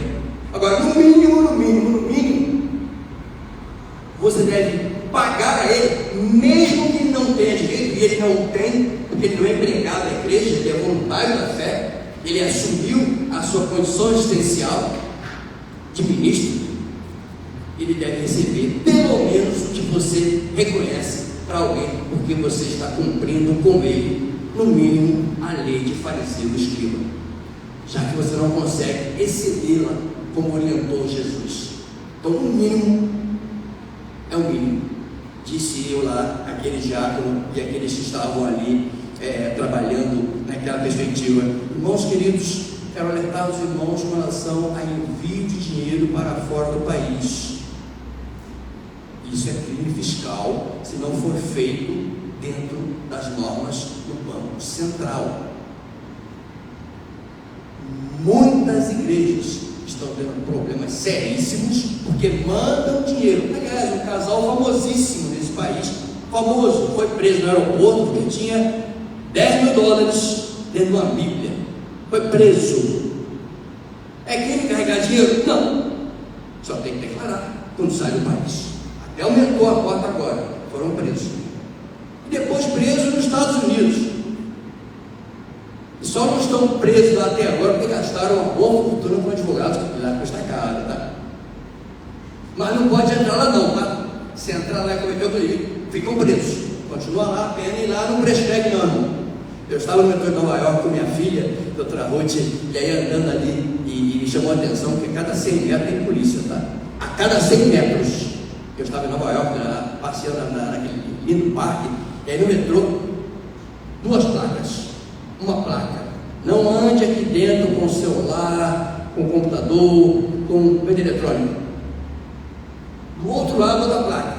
Agora, no mínimo, você deve pagar a ele, mesmo que ele não tenha direito, e ele não tem, porque ele não é empregado da igreja, ele é voluntário da fé, ele assumiu a sua condição existencial de ministro, ele deve receber pelo menos o que você reconhece para alguém, porque você está cumprindo com ele, no mínimo, a lei de fariseu e escriba, já que você não consegue excedê-la como orientou Jesus. Então, no mínimo, é o mínimo, disse eu lá, aquele diácono e aqueles que estavam ali trabalhando naquela perspectiva. Irmãos queridos, quero alertar os irmãos com relação a envio de dinheiro para fora do país. Isso é crime fiscal se não for feito dentro das normas do Banco Central. Muitas igrejas estão tendo problemas seríssimos porque mandam dinheiro. Aliás, um casal famosíssimo nesse país, famoso, foi preso no aeroporto porque tinha $10 mil dentro de uma Bíblia. Foi preso. É crime carregar dinheiro? Não. Só tem que declarar quando sai do país. Até aumentou a cota agora, foram presos. E depois presos nos Estados Unidos. E só não estão presos lá até agora porque gastaram uma boa fortuna com advogados, que lá custa caro, tá? Mas não pode entrar lá não, tá? Se entrar lá e cometer o crime, ficam presos. Continua lá a pena e lá não prescreve não. Eu estava no metrô de Nova York com minha filha, doutora Ruth, e aí andando ali, e me chamou a atenção que a cada 100 metros tem polícia, tá? A cada 100 metros. Eu estava em Nova York, passeando naquele lindo parque, e aí no metrô, 2 placas. Uma placa: não ande aqui dentro com o celular, com o computador, com o meio eletrônico. Do outro lado, outra placa: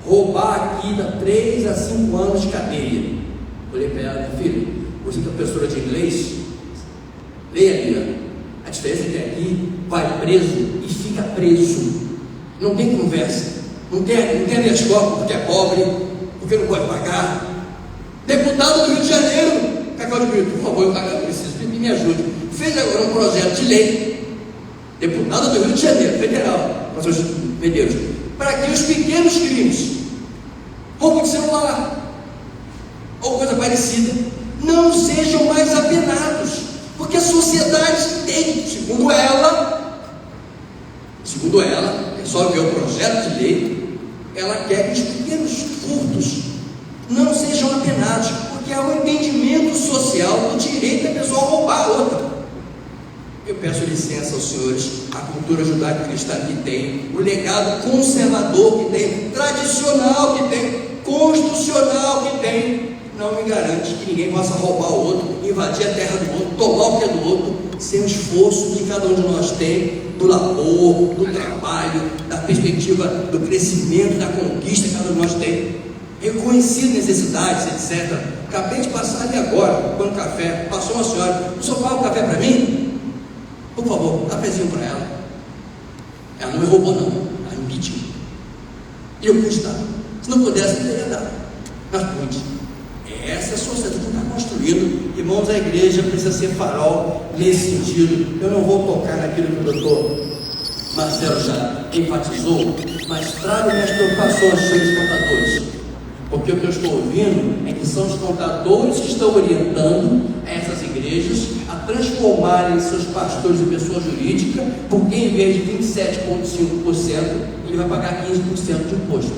roubar aqui dá 3 a 5 anos de cadeia. Olhei para ela, minha filha, você que é professora de inglês, leia ali, ó. A diferença é que aqui vai preso e fica preso. Não tem conversa. Não tem habeas corpus porque é pobre, porque não pode pagar. Deputado do Rio de Janeiro, Cacau de Brito, por favor, eu preciso que me ajude. Fez agora um projeto de lei, deputado do Rio de Janeiro, federal, para os seus medeiros, para que os pequenos crimes, roubo de celular, ou coisa parecida, não sejam mais apenados, porque a sociedade tem, segundo ela, é só ver o projeto de lei, ela quer que os pequenos furtos não sejam apenados, porque há um entendimento social do direito da pessoa roubar a outra. Eu peço licença aos senhores, a cultura judaico-cristã que tem, o legado conservador que tem, tradicional que tem, constitucional que tem, não me garante que ninguém possa roubar o outro, invadir a terra do outro, tomar o que é do outro, sem o esforço que cada um de nós tem, do labor, do trabalho, da perspectiva do crescimento, da conquista que cada um de nós tem, reconhecido necessidades, etc. Acabei de passar ali agora, tomando café, passou uma senhora: o senhor paga o café para mim? Por favor, dá cafezinho para ela. Ela não me roubou não, ela me pediu. E eu pude dar. Se não pudesse, não teria dado, mas pude. Essa é a sociedade que está construindo. Irmãos, a igreja precisa ser farol nesse sentido. Eu não vou tocar naquilo que o doutor Marcelo já enfatizou, mas trago minhas preocupações, senhores contadores. Porque o que eu estou ouvindo é que são os contadores que estão orientando essas igrejas a transformarem seus pastores em pessoa jurídica, porque em vez de 27,5%, ele vai pagar 15% de imposto.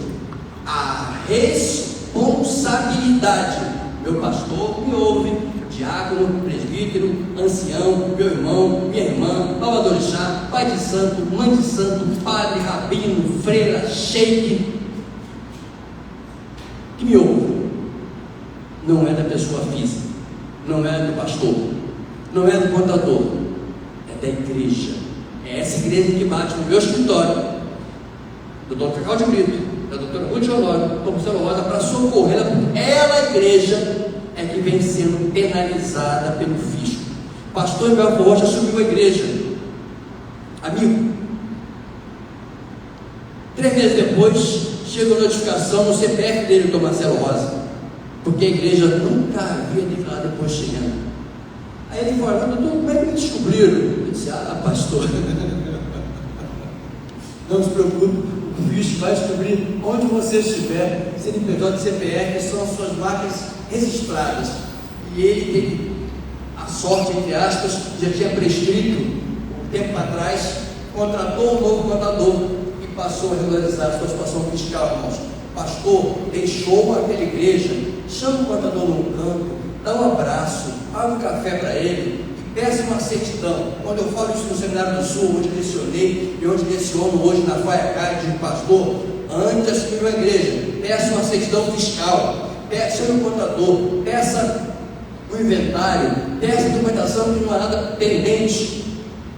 A responsabilidade, meu pastor me ouve, diácono, presbítero, ancião, meu irmão, minha irmã, lavador de chá, pai de santo, mãe de santo, padre, rabino, freira, sheik, que me ouve, não é da pessoa física, não é do pastor, não é do contador, é da igreja. É essa igreja que bate no meu escritório, do Dr. Cacau de Brito, da doutora Ruth Honório, do professor Rosa, para socorrer ela, a igreja é que vem sendo penalizada pelo fisco. Pastor Belfor Rocha subiu a igreja, amigo, 3 meses depois chega a notificação no CPF dele, do Marcelo Rosa, porque a igreja nunca havia declarado depois chegando. Aí ele falou: doutor, como é que me descobriram? Eu disse: pastor, não se preocupe, o fisco vai descobrir onde você estiver. CNPJ e CPF são as suas marcas registradas. E ele teve a sorte, entre aspas, já tinha prescrito um tempo atrás, contratou um novo contador e passou a regularizar a sua situação fiscal, irmãos. Pastor, deixou aquela igreja, chama o contador num canto, dá um abraço, paga um café para ele e peça uma certidão. Quando eu falo isso no Seminário do Sul, onde lecionei e onde leciono hoje na Faiacá, de pastor, antes de assumir uma igreja, peça uma certidão fiscal, chame o contador, peça o inventário, peça a documentação que não há nada pendente.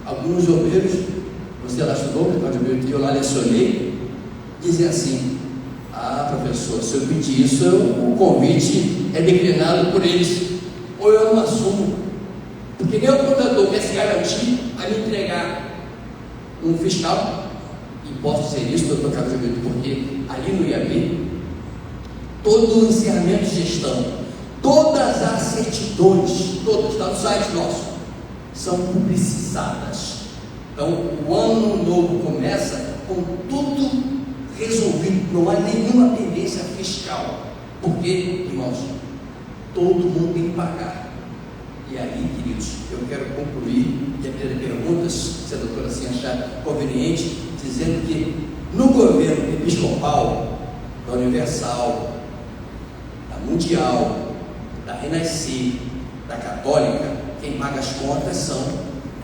Alguns obreiros, você lá estudou, que eu lá lecionei, dizem assim: professor, se eu pedir isso, o convite é declinado por eles, ou eu não assumo, porque nem o contador quer se garantir a me entregar um fiscal. E posso dizer isso, doutor Carlos Brito, porque ali no IAB, todo o encerramento de gestão, todas as certidões, todas, está no site nosso, são publicizadas. Então o ano novo começa com tudo resolvido, não há nenhuma pendência fiscal, porque, irmãos, todo mundo tem que pagar. E aí, queridos, eu quero concluir e abrir perguntas, se a doutora assim achar conveniente, dizendo que no governo episcopal, da Universal, da Mundial, da Renascer, da Católica, quem paga as contas são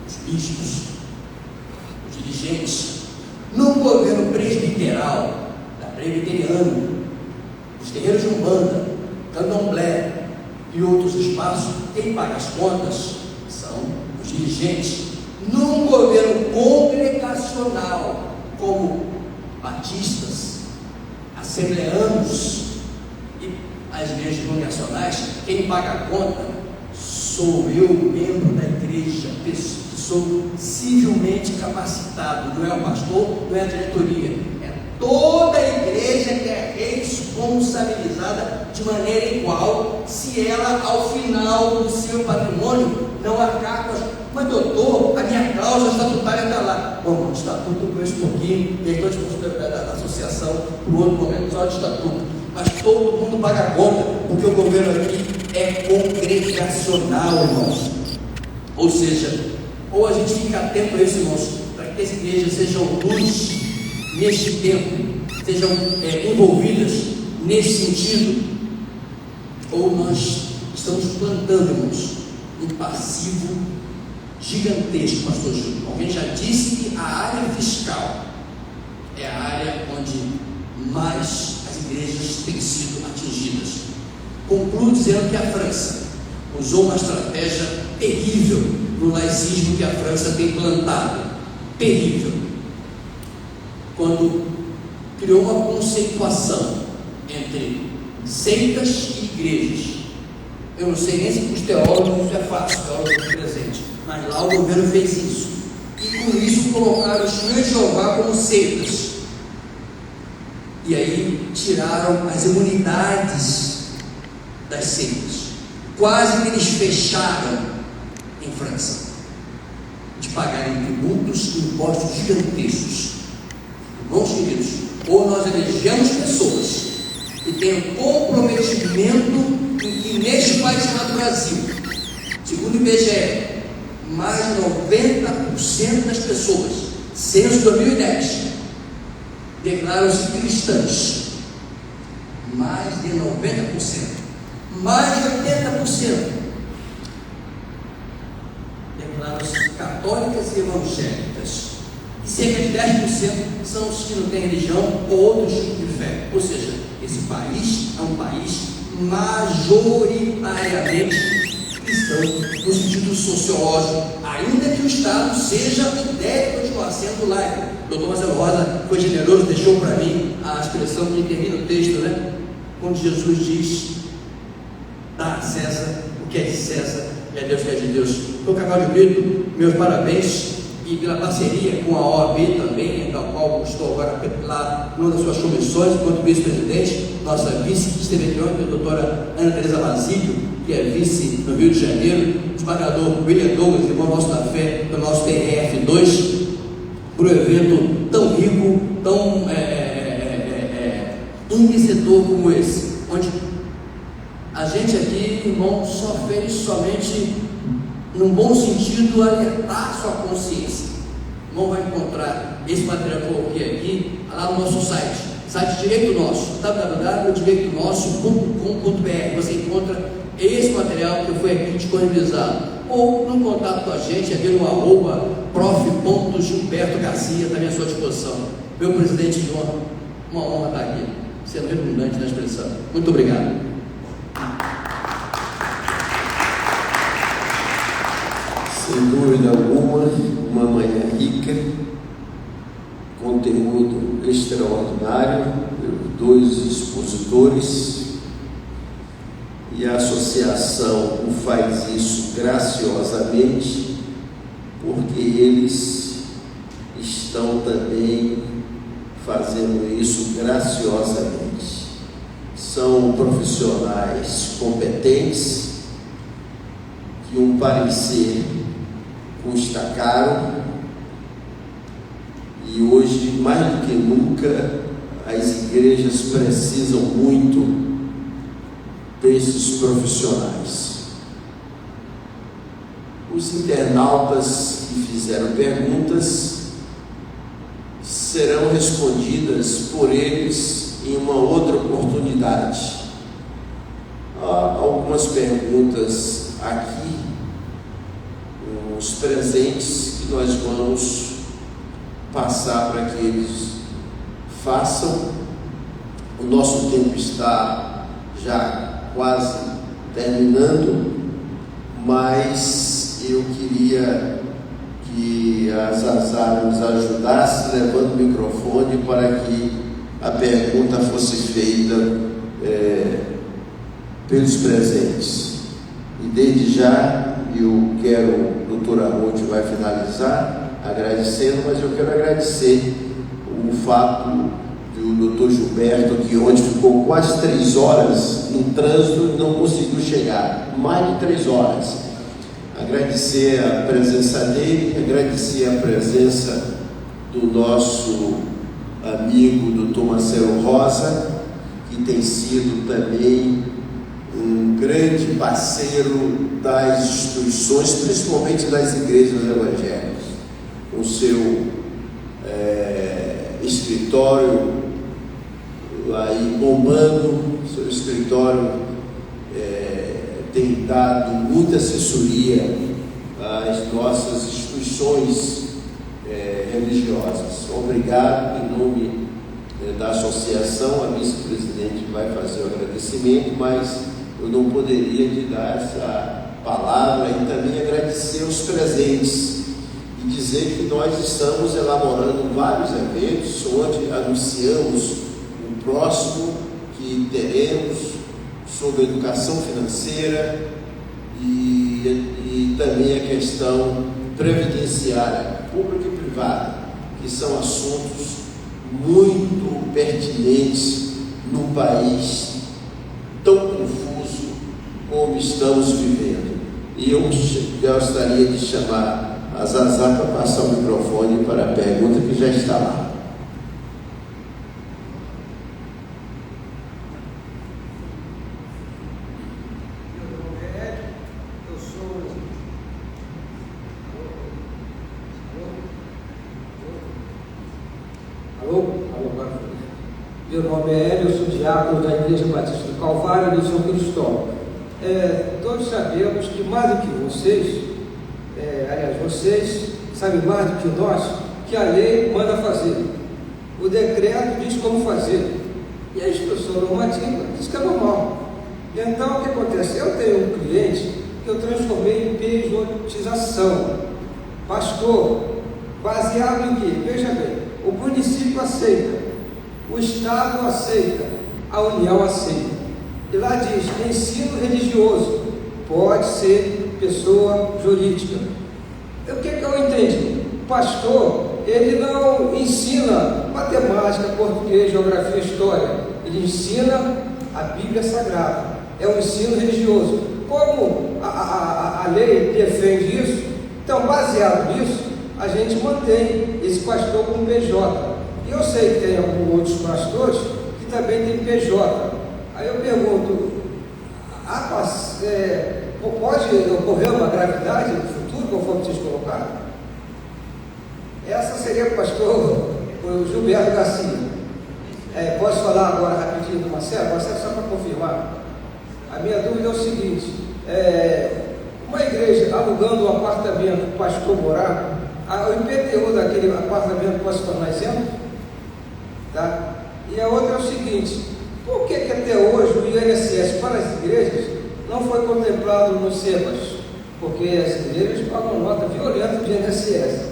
os bispos, os dirigentes. No governo presbiteral, da Presbiteriano, os terreiros de Umbanda, Candomblé e outros espaços, quem paga as contas são os dirigentes. No governo congregacional, como batistas, assembleanos e as igrejas congregacionais, quem paga a conta sou eu, membro da igreja, que sou civilmente capacitado, não é o pastor, não é a diretoria, é toda a igreja que é responsabilizada de maneira igual, se ela ao final do seu patrimônio não arcar com as... Mas doutor, a minha cláusula estatutária está lá. Bom, o estatuto eu conheço um pouquinho, e estou disposto da associação para outro momento, só de estatuto, mas todo mundo paga a conta, porque o governo aqui é congregacional, irmãos. Ou seja, ou a gente fica atento a isso, irmãos, para que as igrejas sejam luz neste tempo, sejam envolvidas nesse sentido, ou nós estamos plantando, irmãos, um passivo gigantesco, pastor Júlio. Alguém já disse que a área fiscal é a área onde mais as igrejas têm sido atingidas. Concluo dizendo que a França usou uma estratégia terrível no laicismo que a França tem plantado, terrível, quando criou uma conceituação entre seitas e igrejas. Eu não sei nem se para os teólogos isso é fácil, teólogos presente, mas lá o governo fez isso, e com isso colocaram os filhos de Jeová como seitas, e aí tiraram as imunidades das seitas, quase que eles fecharam em França, de pagarem tributos e impostos gigantescos. Irmãos queridos, ou nós elegemos pessoas que tenha comprometimento em que neste país chamado Brasil, segundo o IBGE, mais de 90% das pessoas, censo 2010, declaram-se cristãs. Mais de 90%, mais de 80% declaram-se católicas e evangélicas, e cerca de 10% são os que não têm religião ou outros tipos de fé. Ou seja, esse país é um país majoritariamente cristão, no sentido sociológico, ainda que o Estado seja e deve continuar sendo laico. O Dr. Marcelo Rosa foi generoso, deixou para mim a expressão que termina o texto, né? Quando Jesus diz: dá a César o que é de César e a Deus o que é de Deus. Então, Cacau de Brito, meus parabéns, e pela parceria com a OAB também, da qual estou agora lá numa das suas comissões, enquanto vice-presidente, nossa vice que esteve aqui ontem, a doutora Ana Teresa Basílio, que é vice no Rio de Janeiro, o desembargador William Douglas, irmão nosso da fé, do nosso TRF2, por um evento tão rico, tão enriquecedor como esse, onde a gente aqui, irmão, só fez somente, num bom sentido, alertar sua consciência. O irmão vai encontrar esse material que eu coloquei aqui lá no nosso site Direito Nosso, www.direitonosso.com.br. Você encontra esse material que foi aqui disponibilizado, ou no contato com a gente, aqui no @prof.gilberto Garcia, está à sua disposição. Meu presidente de honra, uma honra estar aqui, sendo redundante na expressão. Muito obrigado. Sem dúvida alguma, uma manhã rica, conteúdo extraordinário, dois expositores, e a associação o faz isso graciosamente, porque eles estão também fazendo isso graciosamente. São profissionais competentes, que um parecer custa caro, e hoje, mais do que nunca, as igrejas precisam muito desses profissionais. Os internautas que fizeram perguntas serão respondidas por eles em uma outra oportunidade. Há algumas perguntas aqui, os presentes, que nós vamos passar para que eles façam. O nosso tempo está já quase terminando, mas eu queria que a Zazá nos ajudasse levando o microfone para que a pergunta fosse feita pelos presentes. E desde já eu quero, o doutor Arrude vai finalizar agradecendo, mas eu quero agradecer o fato do doutor Gilberto, que ontem ficou quase 3 horas no trânsito e não conseguiu chegar, mais de 3 horas. Agradecer a presença dele, agradecer a presença do nosso amigo doutor Marcelo Rosa, que tem sido também um grande parceiro das instituições, principalmente das igrejas evangélicas, o seu escritório aí bombando, seu escritório tem dado muita assessoria às nossas instituições religiosas. Obrigado em nome da associação. A vice-presidente vai fazer o agradecimento, mas eu não poderia lhe dar essa palavra e também agradecer os presentes e dizer que nós estamos elaborando vários eventos onde anunciamos o próximo que teremos sobre educação financeira e também a questão previdenciária, pública e privada, que são assuntos muito pertinentes num país tão confuso como estamos vivendo. E eu gostaria de chamar a Zazá para passar o microfone para a pergunta que já está lá. Meu nome é Hélio, eu sou diácono da Igreja Batista do Calvário de São Cristóvão. Todos sabemos que mais do que vocês, vocês sabem mais do que nós, que a lei manda fazer. O decreto diz como fazer. E a instrução normativa diz que é normal. Então, o que acontece? Eu tenho um cliente que eu transformei em pejotização. Pastor, baseado em quê? Veja bem, o município aceita, o Estado aceita, a União aceita. E lá diz, ensino religioso, pode ser pessoa jurídica. O que eu entendi? O pastor, ele não ensina matemática, português, geografia, história. Ele ensina a Bíblia Sagrada. É um ensino religioso. Como a lei defende isso, então, baseado nisso, a gente mantém esse pastor como PJ. E eu sei que tem alguns outros pastores que também tem PJ. Aí eu pergunto, pode ocorrer uma gravidade no futuro, conforme vocês colocaram? Essa seria o pastor o Gilberto Garcia. Posso falar agora rapidinho do Marcelo? Marcelo, só para confirmar. A minha dúvida é o seguinte, uma igreja alugando um apartamento para o pastor morar, o IPTU daquele apartamento pode se tornar isento? Tá? E a outra é o seguinte, por que até hoje o INSS para as igrejas não foi contemplado nos SEMAS? Porque as igrejas pagam nota violenta de INSS.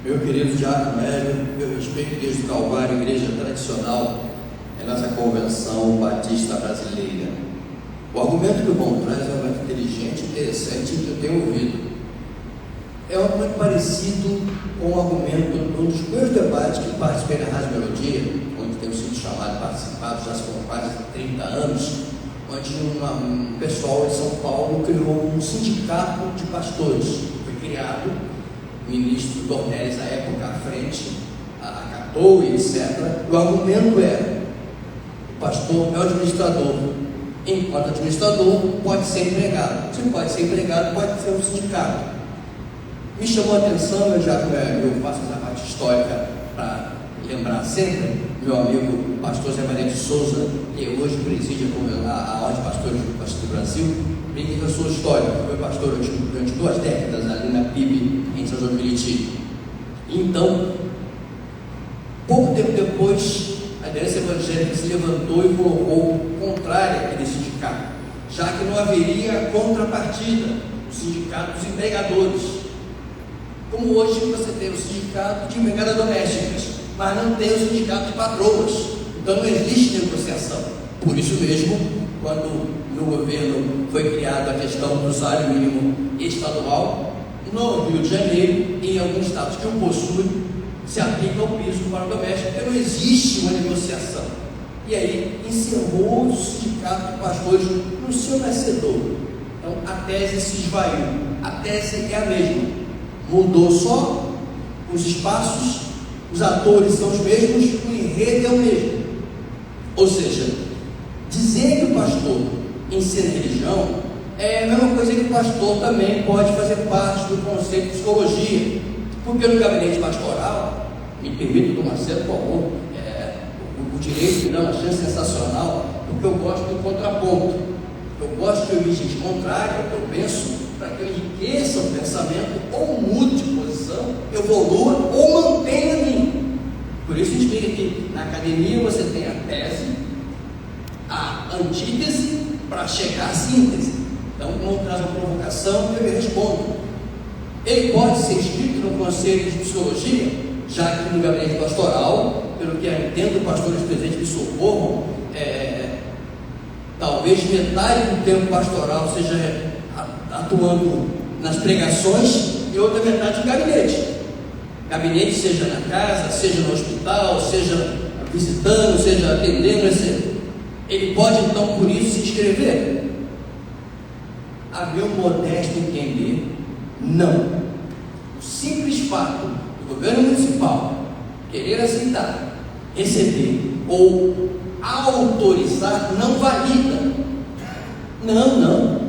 Meu querido Diácono Hélio, eu respeito a Igreja do Calvário, igreja tradicional, é nossa convenção batista brasileira. O argumento que o irmão traz é um argumento inteligente, interessante, que eu tenho ouvido. É um argumento parecido com o argumento de um dos meus debates que participei na Rádio Melodia, onde tenho sido chamado participado já por quase 30 anos, onde um pessoal de São Paulo criou um sindicato de pastores. Foi criado, o ministro Dornelles, à época, à frente, acatou e etc. O argumento era: o pastor é o administrador. Enquanto administrador, pode ser empregado. Se pode ser empregado, pode ser um sindicato. Me chamou a atenção, eu faço essa parte histórica para lembrar sempre, meu amigo pastor Zé Maria de Souza, que hoje preside a Ordem de Pastores do Brasil, brinca que eu sou histórico, foi pastor durante 2 décadas ali na PIB, em São João de Meriti. Então, pouco tempo depois, a liderança evangélica se levantou e colocou contrária àquele sindicato, já que não haveria contrapartida, o sindicato dos empregadores. Como hoje você tem o sindicato de empregadas domésticas, mas não tem o sindicato de patroas, então não existe negociação. Por isso mesmo, quando no governo foi criada a questão do salário mínimo estadual, no Rio de Janeiro, em alguns estados que o possuem, se aplica o piso para o doméstico, porque não existe uma negociação. E aí encerrou o sindicato de pastores no seu nascedor. Então a tese se esvaiu. A tese é a mesma. Mudou só os espaços, os atores são os mesmos, o enredo é o mesmo. Ou seja, dizer que o pastor ensina religião é a mesma coisa que o pastor também pode fazer parte do conceito de psicologia, porque no gabinete pastoral, me permita, do Marcelo, por favor, o direito me dá uma chance sensacional, porque eu gosto do contraponto, eu gosto de ouvir gente contrária ao que eu penso, para que eu enriqueça o pensamento, ou mude de posição, evolua, ou mantenha a minha. Por isso a gente vê que na academia você tem a tese, a antítese, para chegar à síntese. Então, quando traz uma provocação, eu respondo. Ele pode ser inscrito no conselho de psicologia, já que no gabinete pastoral, pelo que eu entendo, pastores presentes me socorram, talvez metade do tempo pastoral seja atuando nas pregações e outra metade no gabinete. Gabinete seja na casa, seja no hospital, seja visitando, seja atendendo, etc. Ele pode então por isso se inscrever? A meu modesto entender, não. O simples fato do governo municipal querer aceitar, receber ou autorizar não valida. Não.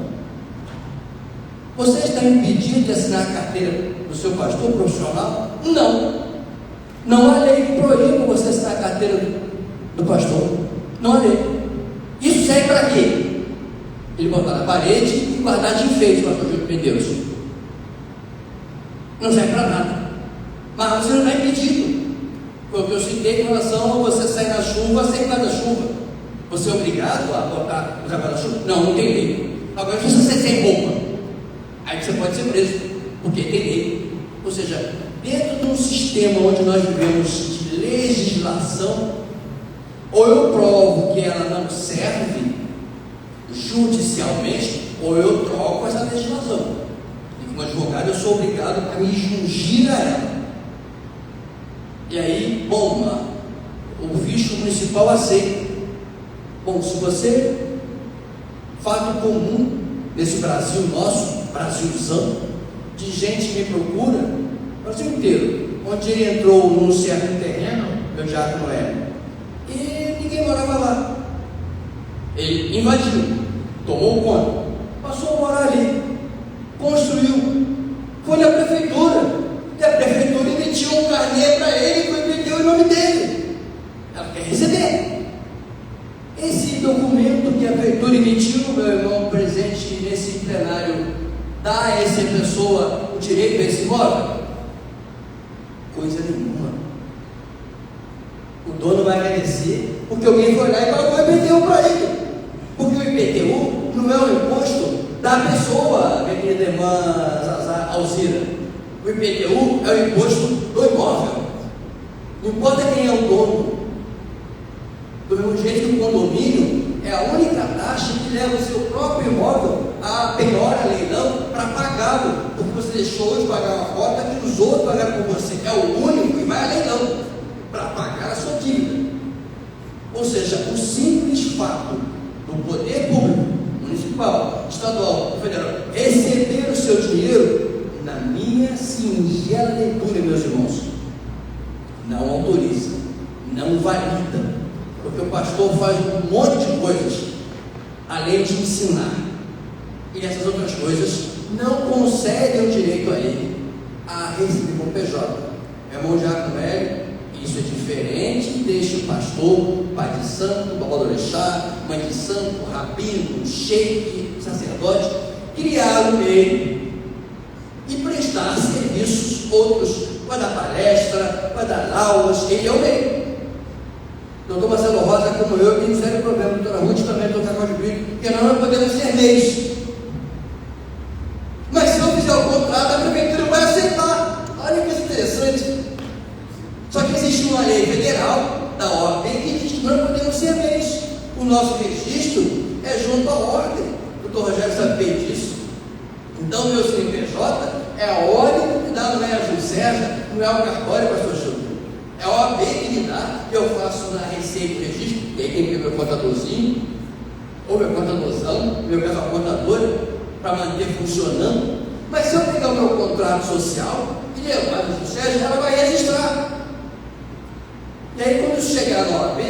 Você está impedido de assinar a carteira do seu pastor profissional? Não. Não há lei que proíba você assinar a carteira do pastor. Não há lei. Isso serve para quê? Ele botar na parede e guardar de enfeite para o de Deus. Não serve para nada. Mas você não está impedido. Foi o que eu citei em relação a você sair na chuva sem guarda-chuva. Você é obrigado a usar guarda-chuva? Não, não tem lei. Agora, se você sem roupa, aí você pode ser preso, porque tem lei. Ou seja, dentro de um sistema onde nós vivemos de legislação, ou eu provo que ela não serve judicialmente, ou eu troco essa legislação. E como advogado, eu sou obrigado a me jungir a ela. E aí, bom, o fisco municipal aceita. Bom, se você, fato comum nesse Brasil nosso, Brasilzão, de gente que me procura, o Brasil inteiro, onde ele entrou num certo terreno, meu diácono Noé, e ninguém morava lá. Ele invadiu, tomou conta, passou a morar ali, construiu, foi na prefeitura, e a prefeitura emitiu um carnê para ele, foi pedir o nome dele. Ela quer receber. Esse documento que a prefeitura emitiu, meu irmão, presente nesse plenário, dá a essa pessoa o direito a esse imóvel? Coisa nenhuma. O dono vai agradecer, porque alguém foi lá e pagou o IPTU para ele. Porque o IPTU não é um imposto da pessoa, minha querida irmã Zazá Alzira. O IPTU é o imposto do imóvel. Não importa quem é o dono. Do mesmo jeito que o condomínio é a única taxa que leva o seu próprio imóvel a penhora, leilão, para pagá-lo, porque você deixou de pagar uma cota que os outros pagaram por você. É o único e vai a leilão para pagar a sua dívida. Ou seja, o simples fato do poder público, municipal, estadual, federal, receber o seu dinheiro, na minha singela leitura, meus irmãos, não autoriza, não valida. Porque o pastor faz um monte de coisas, além de ensinar. E essas outras coisas não concedem o direito a ele a receber como PJ. Meu irmão Diácono Hélio, isso é diferente deste pastor, pai de santo, babá do orixá, mãe de santo, rabino, sheik, sacerdote, criaram ele e prestar serviços, outros vai dar palestra, vai dar aulas, ele é o meio. Doutor Marcelo Rosa, como eu, tem um sério problema. Doutora Ruth também, doutor Cláudio Brito, porque nós não podemos ser leis. Mas se eu fizer o contrato, a prefeitura vai aceitar. Olha que interessante. Só que existe uma lei federal da ordem que diz que nós não podemos ser leis. O nosso registro é junto à ordem. O doutor Rogério sabe bem disso. Então, meu CNPJ é a ordem que dá, não é a Juscerja, não é o cartório, pastor Júlio. É a OAB que me dá, que eu faço na Receita e Registro, e aí tem que ter meu contadorzinho, ou meu contadorzão, meu caso a contadora, para manter funcionando. Mas se eu pegar o meu contrato social e levar no Juscerja, ela vai registrar. E aí quando isso chegar na OAB,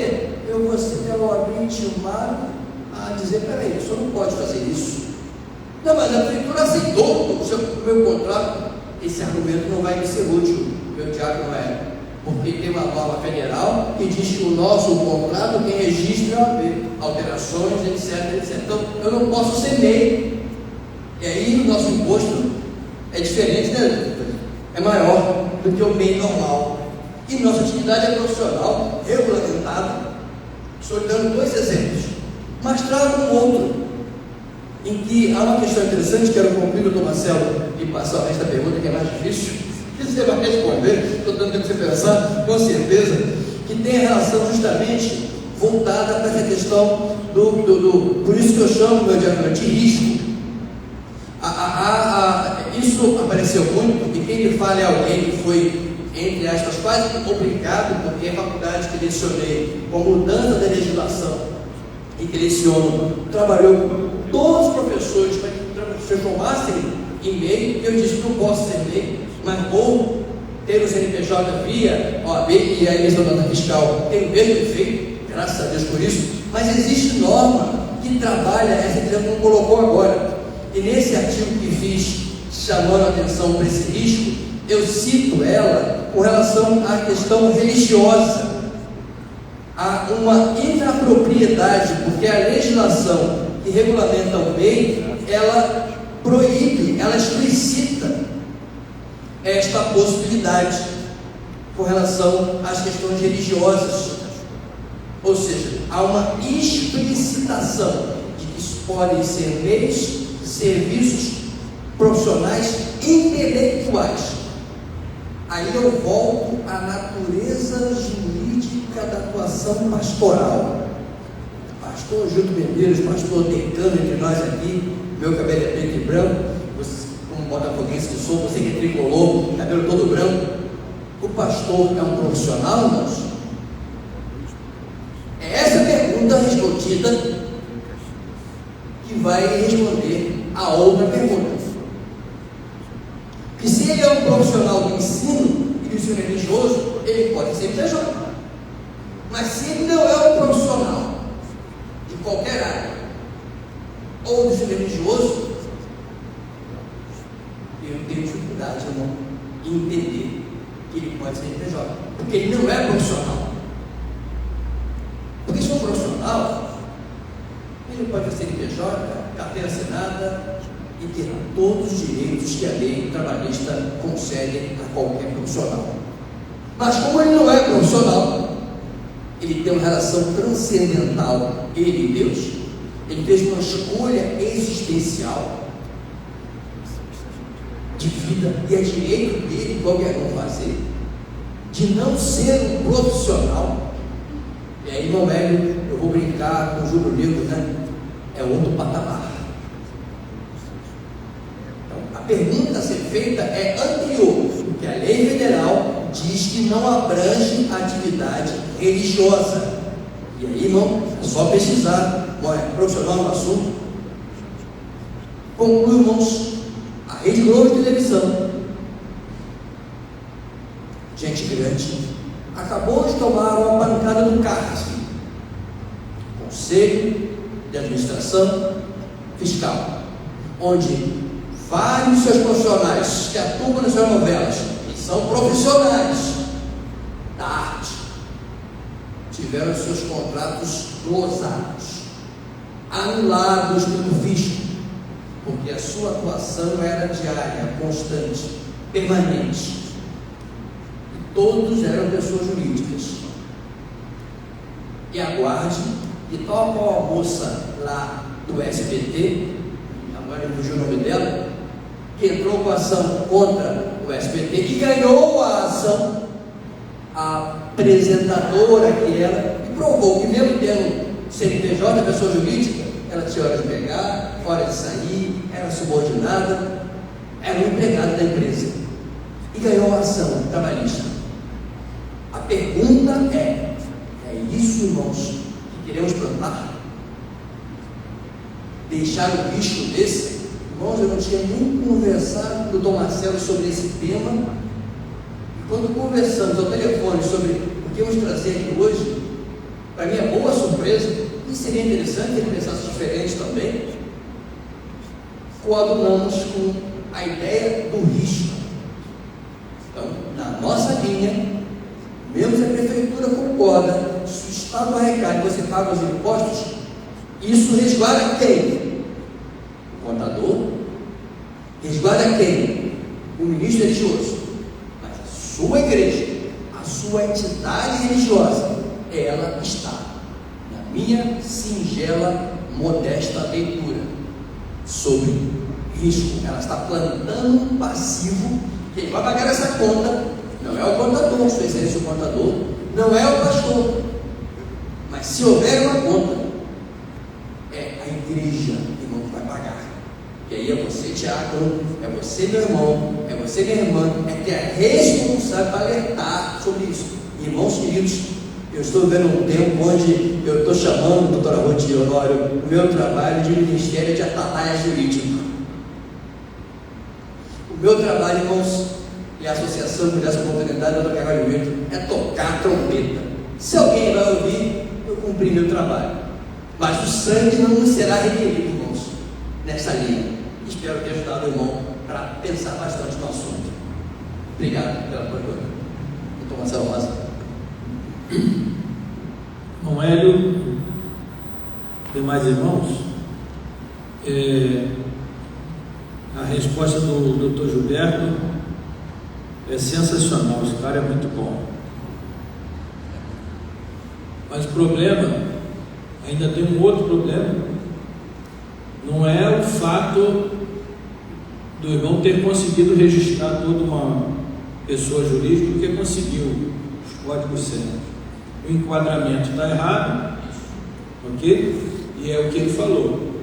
eu vou ser pela OAB intimado a dizer, peraí, o senhor não pode fazer isso. Não, mas a prefeitura aceitou o meu contrato. Esse argumento não vai me ser útil, meu diácono não é. Porque tem uma norma federal que diz que o nosso contrato tem registro é OAB, alterações, etc, etc. Então, eu não posso ser MEI. E aí, o nosso imposto é diferente, né? É maior do que o MEI normal. E nossa atividade é profissional, regulamentada. Estou dando 2 exemplos, mas trago um outro, em que há uma questão interessante, quero concluir, doutor Marcelo, e passar esta pergunta que é mais difícil. Você vai responder, estou dando tempo para você pensar, com certeza, que tem relação justamente voltada para essa questão por isso que eu chamo, meu diácono, de risco. Isso apareceu muito, porque quem lhe fala é alguém que foi, entre aspas, quase obrigado, porque a faculdade que lecionei com mudança da legislação e que leciono, trabalhou com todos os professores para que se formassem em MEI, e eu disse que não posso ser MEI, mas vou ter o CNPJ via OAB e a emissão da nota fiscal tem o mesmo efeito, graças a Deus por isso, mas existe norma que trabalha essa questão como colocou agora. E nesse artigo que fiz chamando a atenção para esse risco, eu cito ela com relação à questão religiosa. Há uma inapropriedade, porque a legislação que regulamenta o MEI, ela proíbe, ela explicita esta possibilidade com relação às questões religiosas. Ou seja, há uma explicitação de que isso podem ser meios, serviços profissionais intelectuais. Aí eu volto à natureza jurídica da atuação pastoral. Pastor Gildo Medeiros, pastor decano entre nós aqui, meu cabelo é preto e branco, você, como botafoguense que sou, você que é tricolor, cabelo todo branco. O pastor é um profissional, irmãos? É essa pergunta respondida que vai responder a outra pergunta. Que se ele é um profissional do ensino e do ensino religioso, ele pode ser PJ. Mas se ele não é um profissional de qualquer área, ou do ensino religioso, eu tenho dificuldade, irmão, em entender que ele pode ser PJ, porque ele não é profissional. Porque se for profissional, ele pode ser PJ, carteira assinada, e ter todos os direitos que a lei trabalhista concede a qualquer profissional. Mas como ele não é profissional, ele tem uma relação transcendental, ele e Deus. Ele fez uma escolha existencial de vida, e é direito dele, qualquer um, fazer, de não ser um profissional. E aí, meu velho, eu vou brincar com o Júlio Negro, né? É outro patamar. Então, a pergunta a ser feita é anterior, porque a lei federal diz que não abrange a atividade religiosa. E aí, irmão, é só pesquisar, é profissional no assunto. Conclui, irmãos, a Rede Globo de televisão, gente grande, acabou de tomar uma pancada do CARF, Conselho de Administração Fiscal, onde vários seus profissionais que atuam nas suas novelas, e são profissionais da arte, tiveram seus contratos gozados, anulados pelo fisco, porque a sua atuação era diária, constante, permanente. E todos eram pessoas jurídicas. E aguarde, e tal qual a moça lá do SBT, agora me fugiu o nome dela, que entrou com ação contra o SBT e ganhou a ação, a apresentadora que era, e provou que mesmo tendo CNPJ, pessoa jurídica, ela tinha hora de pegar, hora de sair, era subordinada, era um empregado da empresa, e ganhou a ação trabalhista. A pergunta é isso, irmãos, que queremos plantar? Deixar um risco desse? Irmãos, eu não tinha nem conversado com o Dom Marcelo sobre esse tema, e quando conversamos ao telefone sobre o que vamos trazer aqui hoje, para minha boa surpresa, e seria interessante que ele pensasse diferente também, coadunamos com a ideia do risco. Então, na nossa linha, mesmo se a prefeitura concorda, se o Estado arrecada e você paga os impostos, isso resguarda quem? O contador. Resguarda quem? O ministro religioso. Mas a sua igreja, a sua entidade religiosa, ela está, na minha singela, modesta leitura, sobre risco. Ela está plantando um passivo. Quem vai pagar essa conta não é o contador, sua excelência, o contador, não é o pastor, mas se houver uma conta, é a igreja, irmão, que vai pagar. E aí é você, diácono, é você, meu irmão, é você, minha irmã, é que é responsável para alertar sobre isso. Irmãos queridos, eu estou vendo um tempo onde eu estou chamando, doutora Ruth Honório, o meu trabalho de ministério de atalaia jurídico. O meu trabalho, irmãos, e a Associação por essa Oportunidade, Dr. Carvalho Vitor, é tocar trompeta. Se alguém vai ouvir, eu cumpri meu trabalho. Mas o sangue não será requerido, irmãos, nessa linha. Espero ter ajudado o irmão para para pensar bastante no assunto. Obrigado pela pergunta. Doutor Marcelo Rosa. Bom, Hélio, demais irmãos, a resposta do Dr. Gilberto é sensacional, esse cara é muito bom. Mas o problema, ainda tem um outro problema, não é o fato do irmão ter conseguido registrar toda uma pessoa jurídica, porque conseguiu os códigos certos. O enquadramento está errado, ok? E é o que ele falou.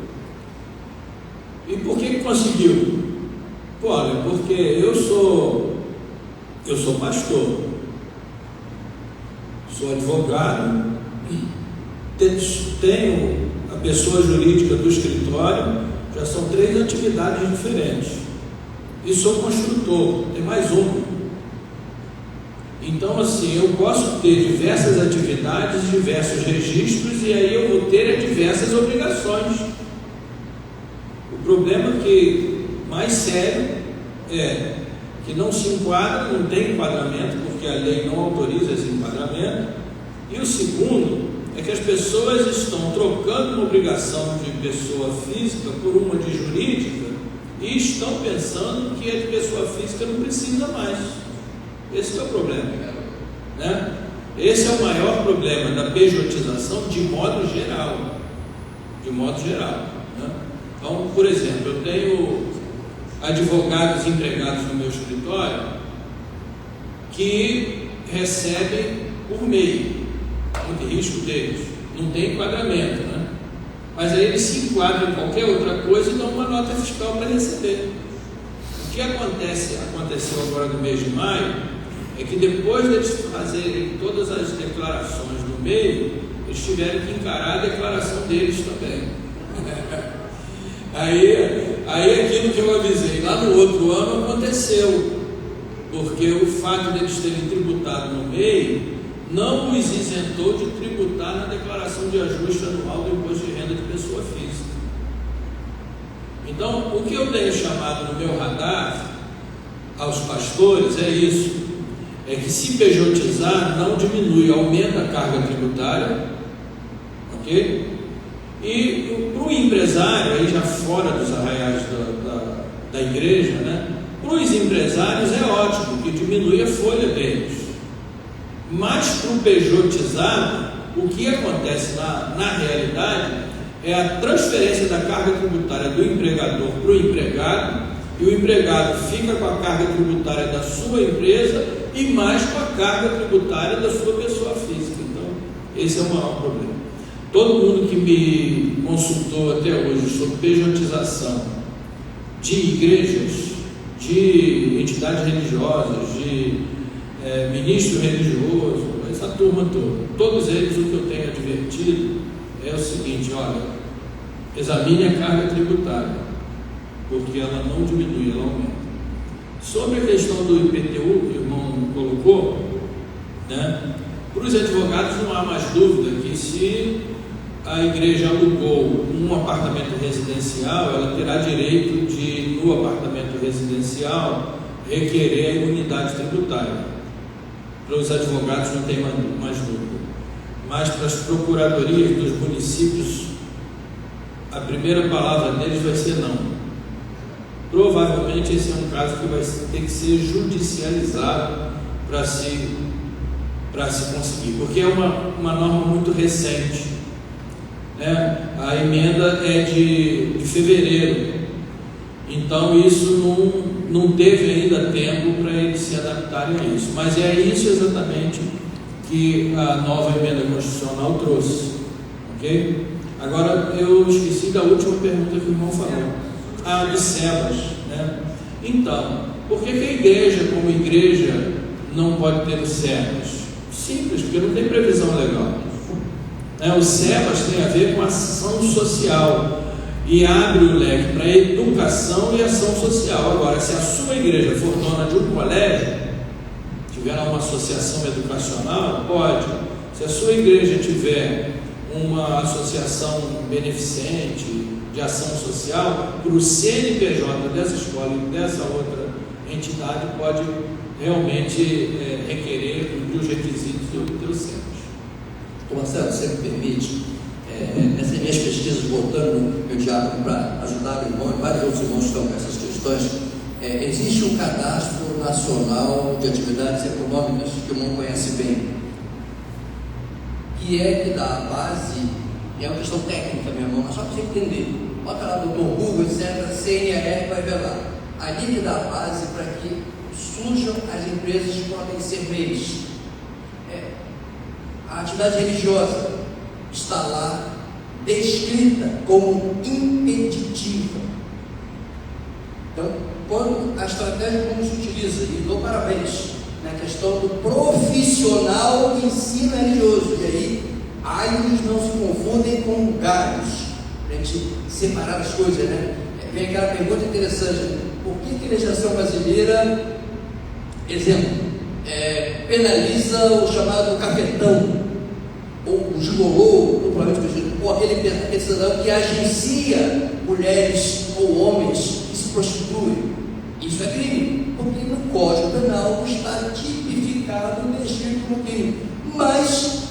E por que conseguiu? Pô, olha, porque eu sou pastor, sou advogado, tenho a pessoa jurídica do escritório, já são 3 atividades diferentes, e sou construtor, tem mais uma. Então, assim, eu posso ter diversas atividades, diversos registros, e aí eu vou ter diversas obrigações. O problema que mais sério é que não se enquadra, não tem enquadramento, porque a lei não autoriza esse enquadramento. E o segundo é que as pessoas estão trocando uma obrigação de pessoa física por uma de jurídica e estão pensando que a de pessoa física não precisa mais. Esse é o problema, né? Esse é o maior problema da pejotização de modo geral, né? Então, por exemplo, eu tenho advogados empregados no meu escritório que recebem por MEI, o risco deles, não tem enquadramento, né? Mas aí eles se enquadram em qualquer outra coisa e dão uma nota fiscal para receber. O que aconteceu agora no mês de maio é que depois deles fazerem todas as declarações do MEI, eles tiveram que encarar a declaração deles também. Aí aquilo que eu avisei lá no outro ano aconteceu, porque o fato deles terem tributado no MEI não os isentou de tributar na declaração de ajuste anual do imposto de renda de pessoa física. Então, o que eu tenho chamado no meu radar aos pastores é isso, é que se pejotizar não diminui, aumenta a carga tributária, ok? E para o empresário, aí já fora dos arraiais da igreja, né? Para os empresários é ótimo, que diminui a folha deles. Mas para o pejotizado, o que acontece na realidade é a transferência da carga tributária do empregador para o empregado, e o empregado fica com a carga tributária da sua empresa e mais com a carga tributária da sua pessoa física. Então, esse é o maior problema. Todo mundo que me consultou até hoje sobre pejotização de igrejas, de entidades religiosas, de ministro religioso, essa turma toda, todos eles, o que eu tenho advertido é o seguinte: olha, examine a carga tributária, porque ela não diminui, ela aumenta. Sobre a questão do IPTU, que o irmão colocou, né, para os advogados não há mais dúvida que se a igreja alugou um apartamento residencial, ela terá direito de, no apartamento residencial, requerer a imunidade tributária. Para os advogados não tem mais dúvida. Mas para as procuradorias dos municípios, a primeira palavra deles vai ser não. Provavelmente esse é um caso que vai ter que ser judicializado para se conseguir, porque é uma norma muito recente, né? A emenda é de fevereiro, então isso não teve ainda tempo para eles se adaptarem a isso, mas é isso exatamente que a nova emenda constitucional trouxe, ok? Agora eu esqueci da última pergunta que o irmão falou, de SEBAS, né? Então, por que a igreja, como igreja, não pode ter o SEBAS? Simples, porque não tem previsão legal. O SEBAS tem a ver com ação social e abre o leque para educação e ação social. Agora, se a sua igreja for dona de um colégio, tiver uma associação educacional, pode. Se a sua igreja tiver uma associação beneficente, de ação social, para o CNPJ dessa escola e dessa outra entidade pode realmente requerer os requisitos dos centros. Marcelo, você me permite, nessas minhas pesquisas, voltando no meu diálogo para ajudar o irmão e vários outros irmãos estão com essas questões, existe um cadastro nacional de atividades econômicas que o irmão conhece bem, que dá a base, é uma questão técnica, meu irmão, mas só para você entender. Bota lá no Google, etc., CNR, vai ver lá. Ali que dá a base para que surjam as empresas que podem ser MEIs. A atividade religiosa está lá descrita como impeditiva. Então, quando a estratégia como se utiliza, e dou parabéns na questão do profissional de ensino religioso, e aí alhos não se confundem com galhos, para a gente separar as coisas, né? Vem aquela pergunta interessante: por que a legislação brasileira, exemplo, penaliza o chamado cafetão, ou o gigolô, ou aquele cidadão que agencia mulheres ou homens que se prostituem? Isso é crime, porque no Código Penal está tipificado e descrito como crime. Mas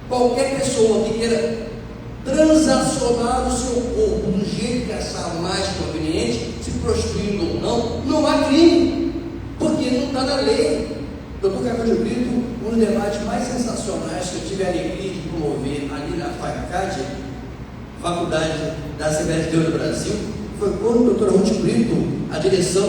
qualquer pessoa que queira transacionar o seu corpo do jeito que achar mais conveniente, se prostituindo ou não, não há crime, porque não está na lei. Dr. Carlos de Brito, um dos debates mais sensacionais que eu tive a alegria de promover ali na FACAD, Faculdade da Assembleia de Deus do Brasil, foi quando o Dr. Ruth Brito, a direção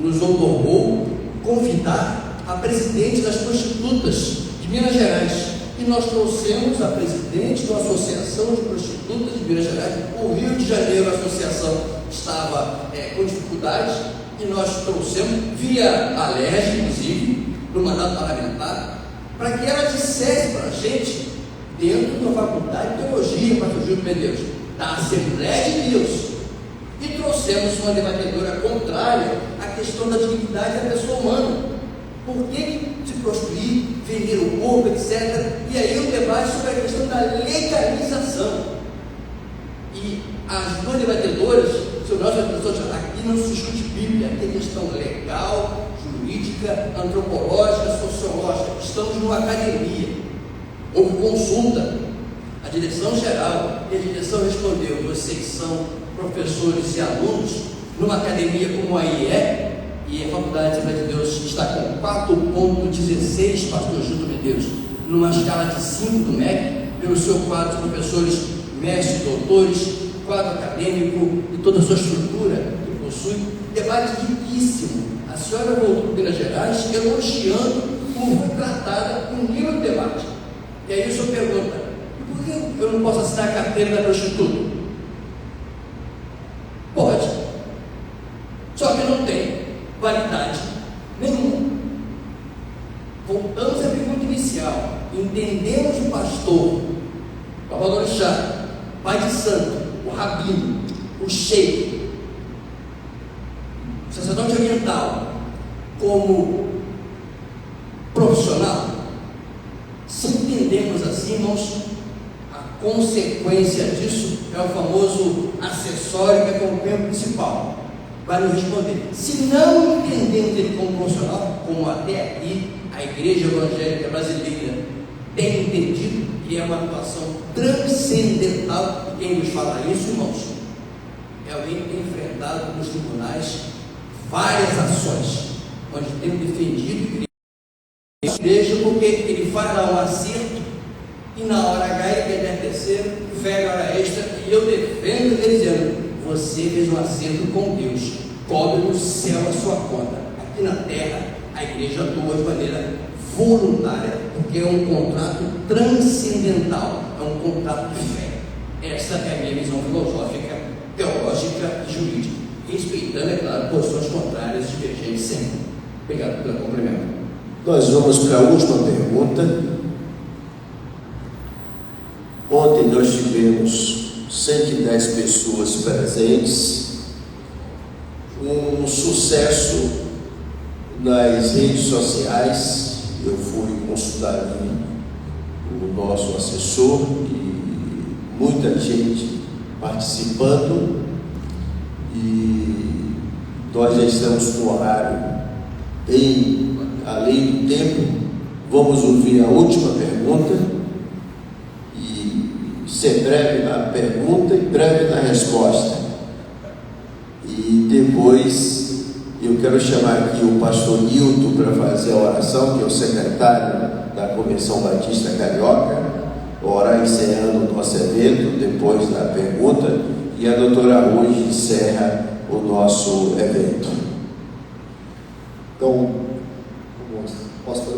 nos otorgou convidar a presidente das prostitutas de Minas Gerais. E nós trouxemos a presidente da Associação de Prostitutas de Minas Gerais. O Rio de Janeiro, a associação estava com dificuldades, e nós trouxemos, via a LERJ, inclusive, no mandato parlamentar, para que ela dissesse para a gente, dentro da Faculdade de Teologia, Pastor Gil Medeiros, da Assembleia de Deus, e trouxemos uma debatedora contrária à questão da dignidade da pessoa humana. Por que se prostituir, vender o corpo, etc. E aí o debate sobre a questão da legalização. E as duas debatedoras, seu nosso professor, aqui não se discute Bíblia, aqui é questão legal, jurídica, antropológica, sociológica. Estamos numa academia. Houve consulta. A direção geral e a direção respondeu: vocês são professores e alunos numa academia como a IE, e a Faculdade de Assembleia de Deus está com 4,16, Pastor Gildo Medeiros, numa escala de 5 do MEC, pelo seu quadro de professores, mestres, doutores, quadro acadêmico e toda a sua estrutura que possui. Debate riquíssimo. A senhora voltou para Minas Gerais elogiando como foi tratada o nível do debate. E aí o senhor pergunta: por que eu não posso assinar a carteira da prostituta? Pode, só que não tem validade nenhuma. Voltamos à pergunta inicial. Entendemos o pastor, o Babalorixá, pai de santo, o rabino, o sheik, o sacerdote oriental, como profissional? Se entendemos assim, irmãos, a consequência disso é o famoso acessório que acompanha o principal. Vai nos responder. Se não entendemos ele como profissional, como até aqui a Igreja Evangélica Brasileira tem entendido, que é uma atuação transcendental, e quem nos fala isso, irmãos, é alguém que tem enfrentado nos tribunais várias ações, onde tem defendido a igreja, porque ele faz lá um acerto, e na hora H ele quer dar terceiro, velho hora extra, e eu defendo ele dizendo: você fez um acerto com Deus, cobre no céu a sua conta. Aqui na terra, a igreja atua de maneira voluntária, porque é um contrato transcendental, é um contrato de fé. Essa é a minha visão filosófica, teológica e jurídica, respeitando, é claro, posições contrárias, divergentes sempre. Obrigado pelo complemento. Nós vamos para a última pergunta. Ontem nós tivemos 110 pessoas presentes, um sucesso nas redes sociais. Eu fui consultar ali o nosso assessor e muita gente participando, e nós já estamos com o horário bem além do tempo. Vamos ouvir a última pergunta e ser breve na pergunta e breve na resposta. E depois eu quero chamar aqui o pastor Nilton para fazer a oração, que é o secretário da Convenção Batista Carioca, orar encerrando o nosso evento depois da pergunta, e a doutora Ruth encerra o nosso evento. Então, posso falar?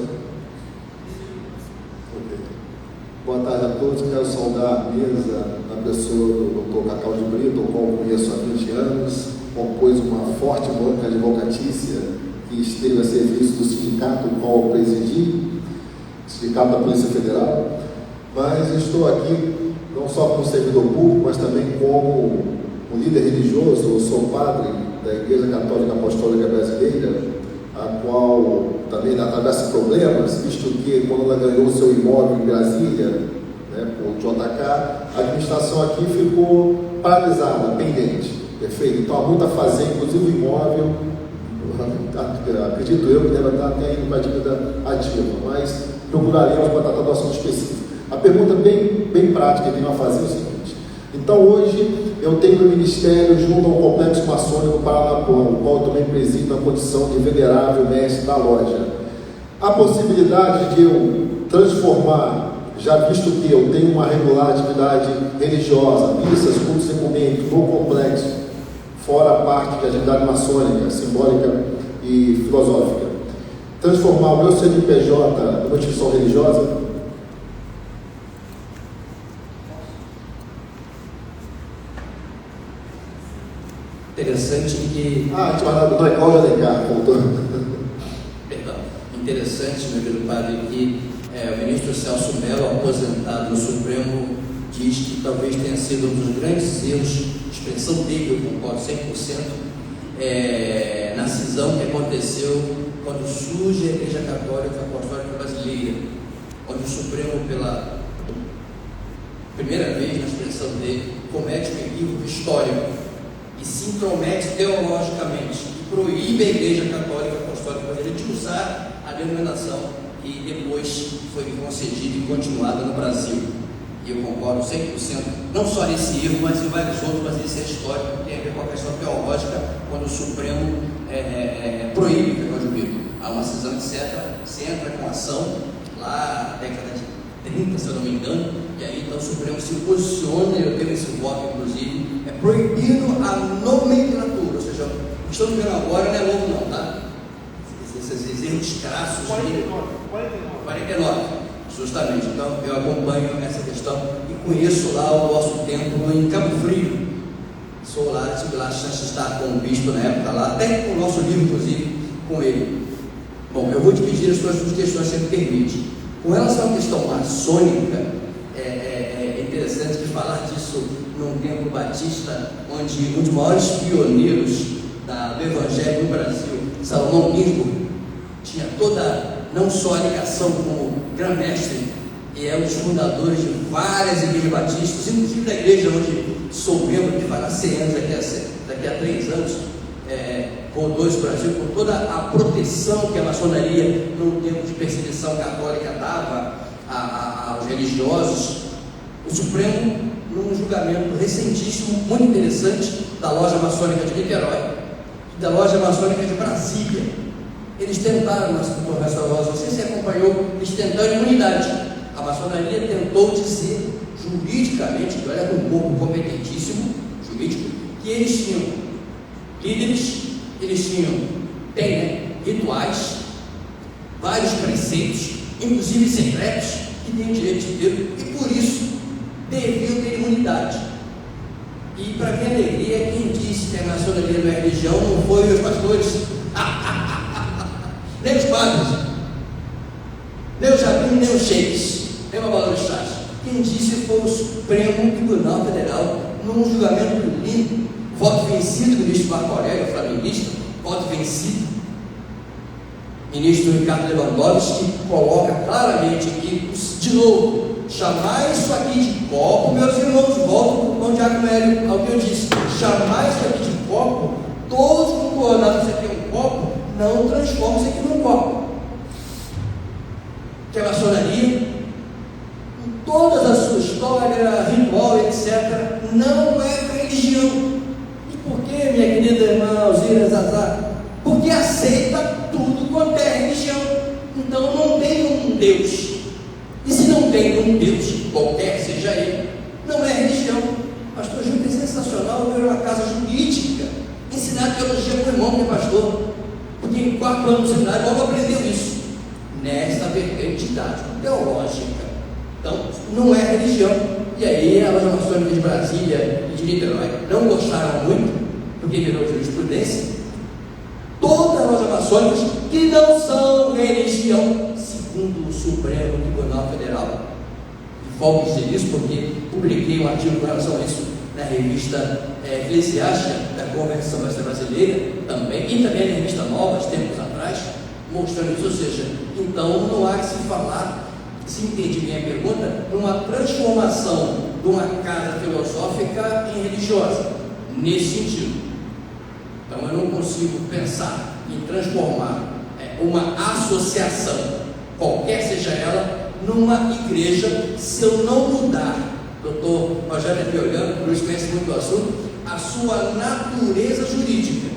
Okay. Boa tarde a todos. Quero saudar a mesa, a pessoa do Dr. Cacau de Brito, o qual eu conheço há 20 anos, compôs uma forte banca advocatícia que esteve a serviço do sindicato, o qual eu presidi, Sindicato da Polícia Federal. Mas estou aqui não só como servidor público, mas também como um líder religioso. Eu sou padre da Igreja Católica Apostólica Brasileira, a qual também atravessa problemas, visto que quando ela ganhou o seu imóvel em Brasília, né, por JK, a administração aqui ficou paralisada, pendente, perfeito? Então há muito a fazer, inclusive o imóvel, acredito eu que deve estar até indo para a dívida ativa, mas procuraremos para tratar do assunto específico. A pergunta bem prática que venho a fazer é o seguinte: então hoje eu tenho meu ministério junto ao Complexo Maçônico Paranapuã, o qual eu também presido na condição de venerável mestre da loja. Há possibilidade de eu transformar, já visto que eu tenho uma regular atividade religiosa, missas, cultos ecumenicos no complexo, fora a parte de atividade maçônica, simbólica e filosófica, transformar o meu CNPJ numa instituição religiosa? Interessante que... não é Cláudia Alencar, Perdão. Interessante, meu querido padre, que o ministro Celso Mello, aposentado no Supremo, diz que talvez tenha sido um dos grandes erros, expressão dele, eu concordo 100%, na cisão que aconteceu quando surge a Igreja Católica Apostólica Brasileira, onde o Supremo, pela primeira vez na expressão dele, comete um equívoco histórico e se intromete teologicamente e proíbe a Igreja Católica Apostólica Brasileira de usar a denominação que depois foi concedida e continuada no Brasil. E eu concordo 100%, não só nesse erro, mas em vários outros, mas esse é histórico, tem a ver com a questão teológica, quando o Supremo proíbe o negócio de Bíblia. Há uma cisão, etc., se entra com ação lá na década de 30, se eu não me engano, e aí então o Supremo se posiciona, eu tenho esse voto inclusive, proibindo a nomenclatura, ou seja, o que estamos vendo agora não é novo não, tá? Esses erros crassos. 49, justamente. Então eu acompanho essa questão e conheço lá o nosso templo em Cabo Frio. Sou lá, tive lá a chance de estar com o bispo na época lá, até com o nosso livro, inclusive, com ele. Bom, eu vou dividir as suas questões, se me permite. Com relação à questão maçônica, é interessante que falar disso num templo batista, onde um dos maiores pioneiros do Evangelho no Brasil, Salomão Ginsburg, tinha toda, não só a ligação como grão-mestre, e é um dos fundadores de várias igrejas batistas, inclusive da igreja onde sou membro, que fará 100 anos daqui a 3 anos, rodou esse Brasil com toda a proteção que a maçonaria, num tempo de perseguição católica, dava aos religiosos. O Supremo, num julgamento recentíssimo, muito interessante, da loja maçônica de Niterói, da loja maçônica de Brasília, eles tentaram, essa loja, não sei se acompanhou, eles tentaram imunidade. A maçonaria tentou dizer juridicamente, que olha, com um corpo competentíssimo, jurídico, que eles tinham líderes, eles têm, né, rituais, vários preceitos, inclusive secretos, que têm direito de ter, e por isso deviam ter imunidade. E para minha alegria, quem disse que a maçonaria não é religião não foi os pastores, nem os padres, nem os rabinos, nem os sheiks, nem o valor de chás. Quem disse foi o Supremo Tribunal Federal, num julgamento lindo, voto vencido do ministro Marco Aurélio, flamenguista, voto vencido. Ministro Ricardo Lewandowski coloca claramente aqui, de novo, chamar isso aqui de copo, meus irmãos, volto ao Diácono Hélio, ao que eu disse, chamar isso aqui de copo, todos concordaram que isso aqui é um copo, não transforma isso aqui num copo. Que a maçonaria, em toda a sua história, ritual, etc., não é religião. E por que, minha querida irmã Alzira Zazá? Porque aceita tudo quanto é religião. Então não tem um Deus. E se não tem um Deus, qualquer seja ele, não é religião. Pastor Júlio é sensacional ver uma casa jurídica, ensinar teologia para o irmão que é pastor. Porque em 4 anos de seminário, vamos aprender isso. Nesta vertente didática, teológica. Então, não é religião. E aí, a Loja Maçônica de Brasília e de Niterói não gostaram muito, porque virou jurisprudência. Todas as lojas maçônicas que não são religião, segundo o Supremo Tribunal Federal. E folgue dizer isso, porque publiquei um artigo com relação a isso na revista Eclesiástica da Convenção Brasileira, também, e também na revista Novas, tempos atrás, mostrando isso. Ou seja, então não há que se falar, se entende minha pergunta, numa transformação de uma casa filosófica em religiosa, nesse sentido. Então eu não consigo pensar em transformar uma associação, qualquer seja ela, numa igreja, se eu não mudar, doutor Rogério está me olhando, por isso conhece muito o assunto, a sua natureza jurídica.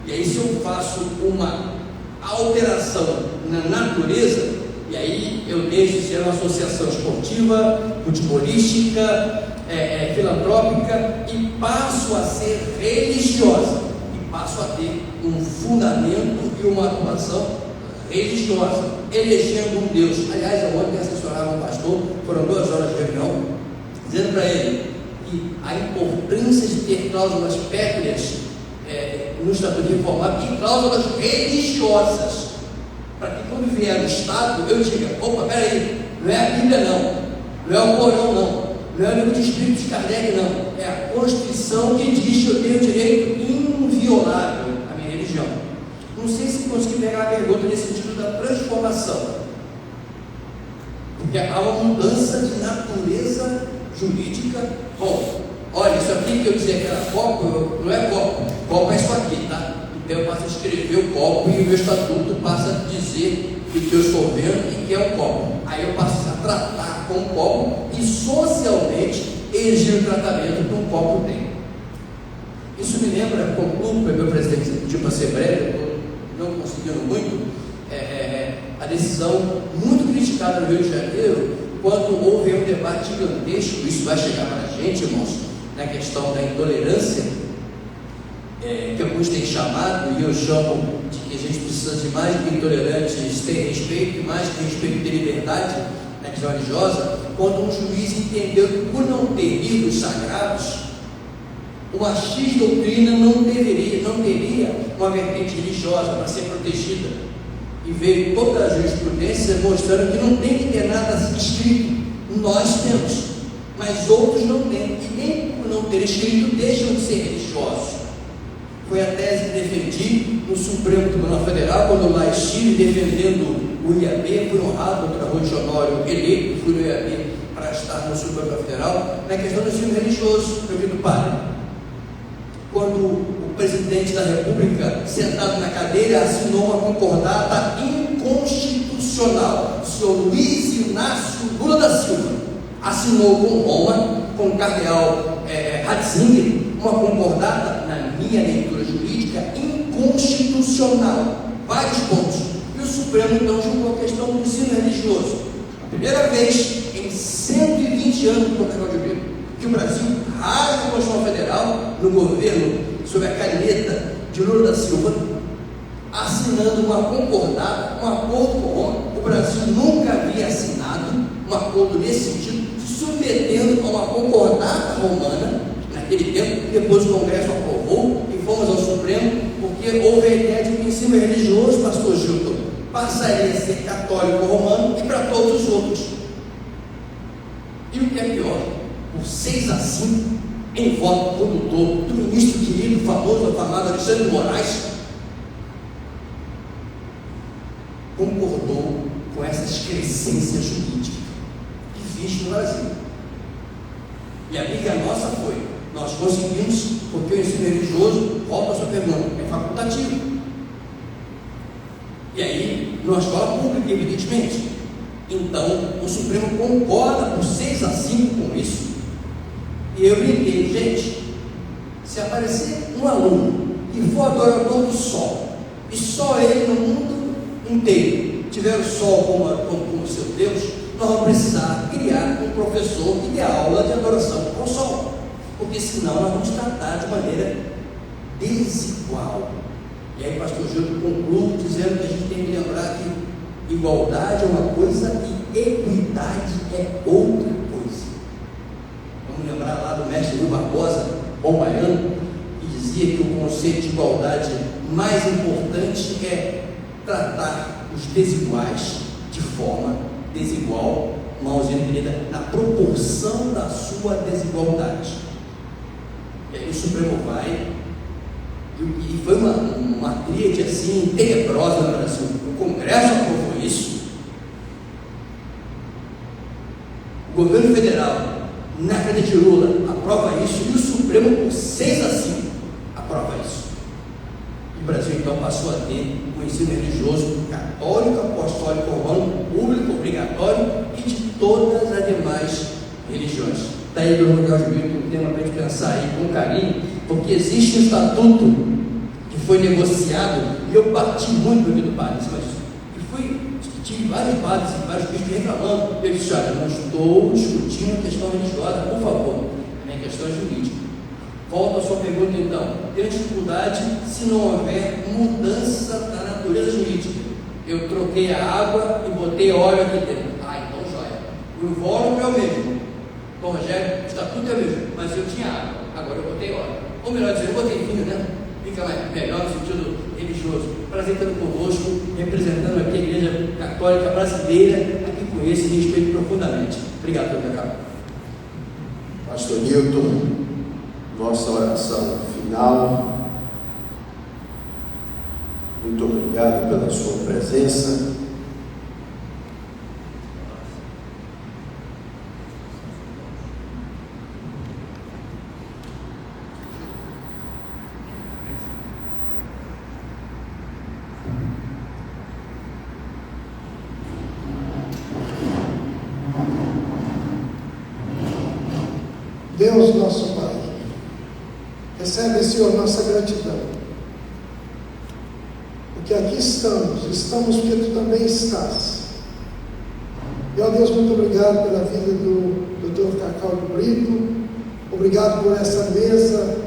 E aí, se eu faço uma alteração na natureza, e aí eu deixo de ser uma associação esportiva, futebolística, filantrópica, e passo a ser religiosa, e passo a ter um fundamento e uma atuação religiosa, elegendo um Deus. Aliás, eu ontem assessorava um pastor, foram 2 horas de reunião, dizendo para ele que a importância de ter cláusulas pétreas no Estatuto Reformado e cláusulas religiosas, para que quando vier o Estado, eu diga: opa, peraí, não é a Bíblia não é o Corão não é o livro de Espírito de Kardec não, é a Constituição que diz que eu tenho direito inviolável à minha religião. Não sei se consegui pegar a pergunta nesse sentido da transformação, porque há uma mudança de natureza jurídica. Bom, olha, isso aqui que eu dizia que era copo, não é copo é isso aqui, tá? Então eu passo a escrever o copo e o meu estatuto passa a dizer que eu estou vendo e que é um copo. Aí eu passo a tratar com o copo e socialmente exigir o tratamento que um copo tem. Isso me lembra, concluo, meu presidente pediu para ser breve, eu estou não conseguindo muito, a decisão muito criticada no Rio de Janeiro, quando houve um debate gigantesco, isso vai chegar para a gente, irmãos, na questão da intolerância, que alguns têm chamado, e eu chamo de que a gente precisa de mais do que intolerantes ter respeito, e mais do que respeito ter liberdade na questão religiosa, quando um juiz entendeu que, por não ter livros sagrados, uma X doutrina não teria uma vertente religiosa para ser protegida, e veio toda a jurisprudência mostrando que não tem que ter nada escrito. Nós temos, mas outros não têm, e nem por não ter escrito deixam de ser religiosos. Foi a tese que defendi no Supremo Tribunal Federal, quando lá estive defendendo o IAB, fui honrado, doutor Arroio Honório eleito, fui no IAB para estar no Supremo Tribunal Federal, na questão do ensino religioso, meu querido padre. Quando o presidente da República, sentado na cadeira, assinou uma concordata inconstitucional, o senhor Luiz Inácio Lula da Silva, assinou com Roma, com o cardeal Ratzinger, uma concordata, na minha leitura jurídica, inconstitucional, vários pontos. E o Supremo então julgou a questão do ensino religioso. A primeira vez em 120 anos do Protocolo de Brito, que o Brasil rasga a Constituição Federal no governo, sob a caneta de Lula da Silva, assinando uma concordata, um acordo com Roma. O Brasil nunca havia assinado um acordo nesse sentido, submetendo a uma concordata romana, naquele tempo. Depois o Congresso aprovou e fomos ao Supremo, porque houve a ideia de que o ensino religioso, pastor Gilton, passaria a ser católico romano e para todos os outros. E o que é pior, por 6-5, em voto condutor do ministro querido, famoso, afamado Alexandre de Moraes, concordou com essa excrescência jurídica, que existe no Brasil. E a briga nossa foi, nós conseguimos, porque o ensino religioso, volta a sua pergunta, é facultativo. E aí, numa escola pública, evidentemente. Então, o Supremo concorda por 6-5 com isso. E eu brinquei, gente, se aparecer um aluno que for adorador do sol, e só ele no mundo inteiro tiver o sol como seu Deus, nós vamos precisar criar um professor que dê aula de adoração ao sol, porque senão nós vamos tratar de maneira desigual. E aí pastor Júlio conclui dizendo que a gente tem que lembrar que igualdade é uma coisa e equidade é outra coisa. Vamos lembrar lá do mestre Rui Barbosa, bom baiano, que dizia que o conceito de igualdade mais importante é tratar os desiguais de forma desigual, mãozinha querida, na proporção da sua desigualdade. E aí o Supremo vai, e foi uma tríade assim, tenebrosa no Brasil. O Congresso aprovou isso, o governo federal, na frente de Lula, aprova isso, e o Supremo, por 6-5, aprova isso. E o Brasil então passou a ter um ensino religioso católico, apostólico, romano, público, obrigatório e de todas as demais religiões. Daí do lugar jurídico, um tema para a gente pensar aí com carinho, porque existe um estatuto que foi negociado, e eu bati muito no do padre, mas tive vários padres e vários bispos reclamando. Eu disse: olha, não estou discutindo a questão religiosa, por favor, a minha questão é jurídica. Volto à sua pergunta então. Tenho dificuldade se não houver mudança da natureza jurídica. Eu troquei a água e botei óleo aqui dentro. Então joia. O invólucro é o mesmo. Bom, Rogério, o estatuto é o mesmo, mas eu tinha água, agora eu botei óleo. Ou melhor dizer, eu botei vinho, né? Fica melhor no sentido religioso. Prazer tê-lo conosco, representando aqui a Igreja Católica Brasileira, aqui conheço e respeito profundamente. Obrigado pelo recado. Pastor Nilton, nossa oração final. Muito obrigado pela sua presença. Deus, nosso Pai, recebe, Senhor, nossa gratidão, porque aqui estamos porque Tu também estás. E, ó Deus, muito obrigado pela vida do Dr. Cacau de Brito, obrigado por essa mesa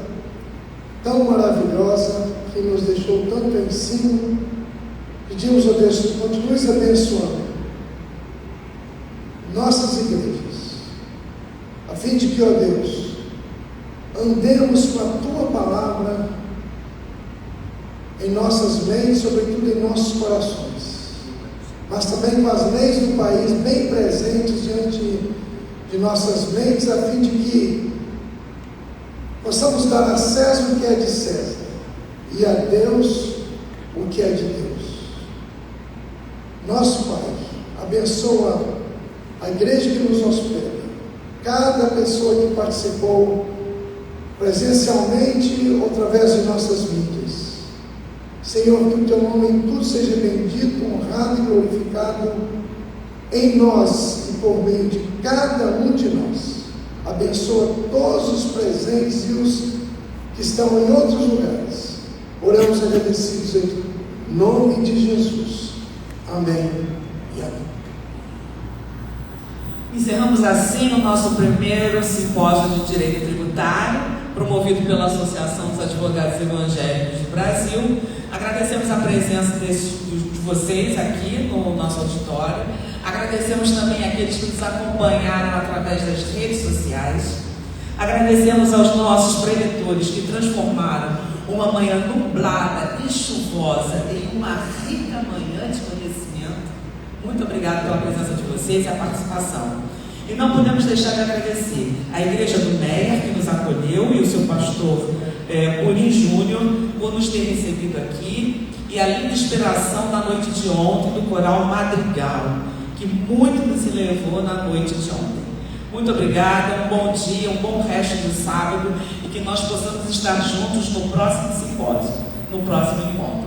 tão maravilhosa, que nos deixou tanto ensino. Pedimos, ó Deus, que Tu continues abençoando nossas igrejas, a fim de que, ó Deus, andemos com a Tua palavra em nossas mentes, sobretudo em nossos corações, mas também com as leis do país bem presentes diante de nossas mentes, a fim de que possamos dar a César o que é de César e a Deus o que é de Deus. Nosso Pai, abençoa a igreja que nos hospeda, cada pessoa que participou presencialmente ou através de nossas mídias. Senhor, que o Teu nome em tudo seja bendito, honrado e glorificado em nós e por meio de cada um de nós. Abençoa todos os presentes e os que estão em outros lugares. Oramos agradecidos em nome de Jesus. Amém e amém. Encerramos assim o nosso primeiro simpósio de Direito Tributário, promovido pela Associação dos Advogados Evangélicos do Brasil. Agradecemos a presença de vocês aqui no nosso auditório. Agradecemos também aqueles que nos acompanharam através das redes sociais. Agradecemos aos nossos preletores que transformaram uma manhã nublada e chuvosa em uma rica manhã de conhecimento. Muito obrigado pela presença de vocês e a participação. E não podemos deixar de agradecer a Igreja do Meia, que nos acolheu, e o seu pastor Uri Júnior, por nos ter recebido aqui, e a linda inspiração da noite de ontem do coral Madrigal, que muito nos elevou na noite de ontem. Muito obrigada, um bom dia, um bom resto de sábado e que nós possamos estar juntos no próximo simpósio, no próximo encontro.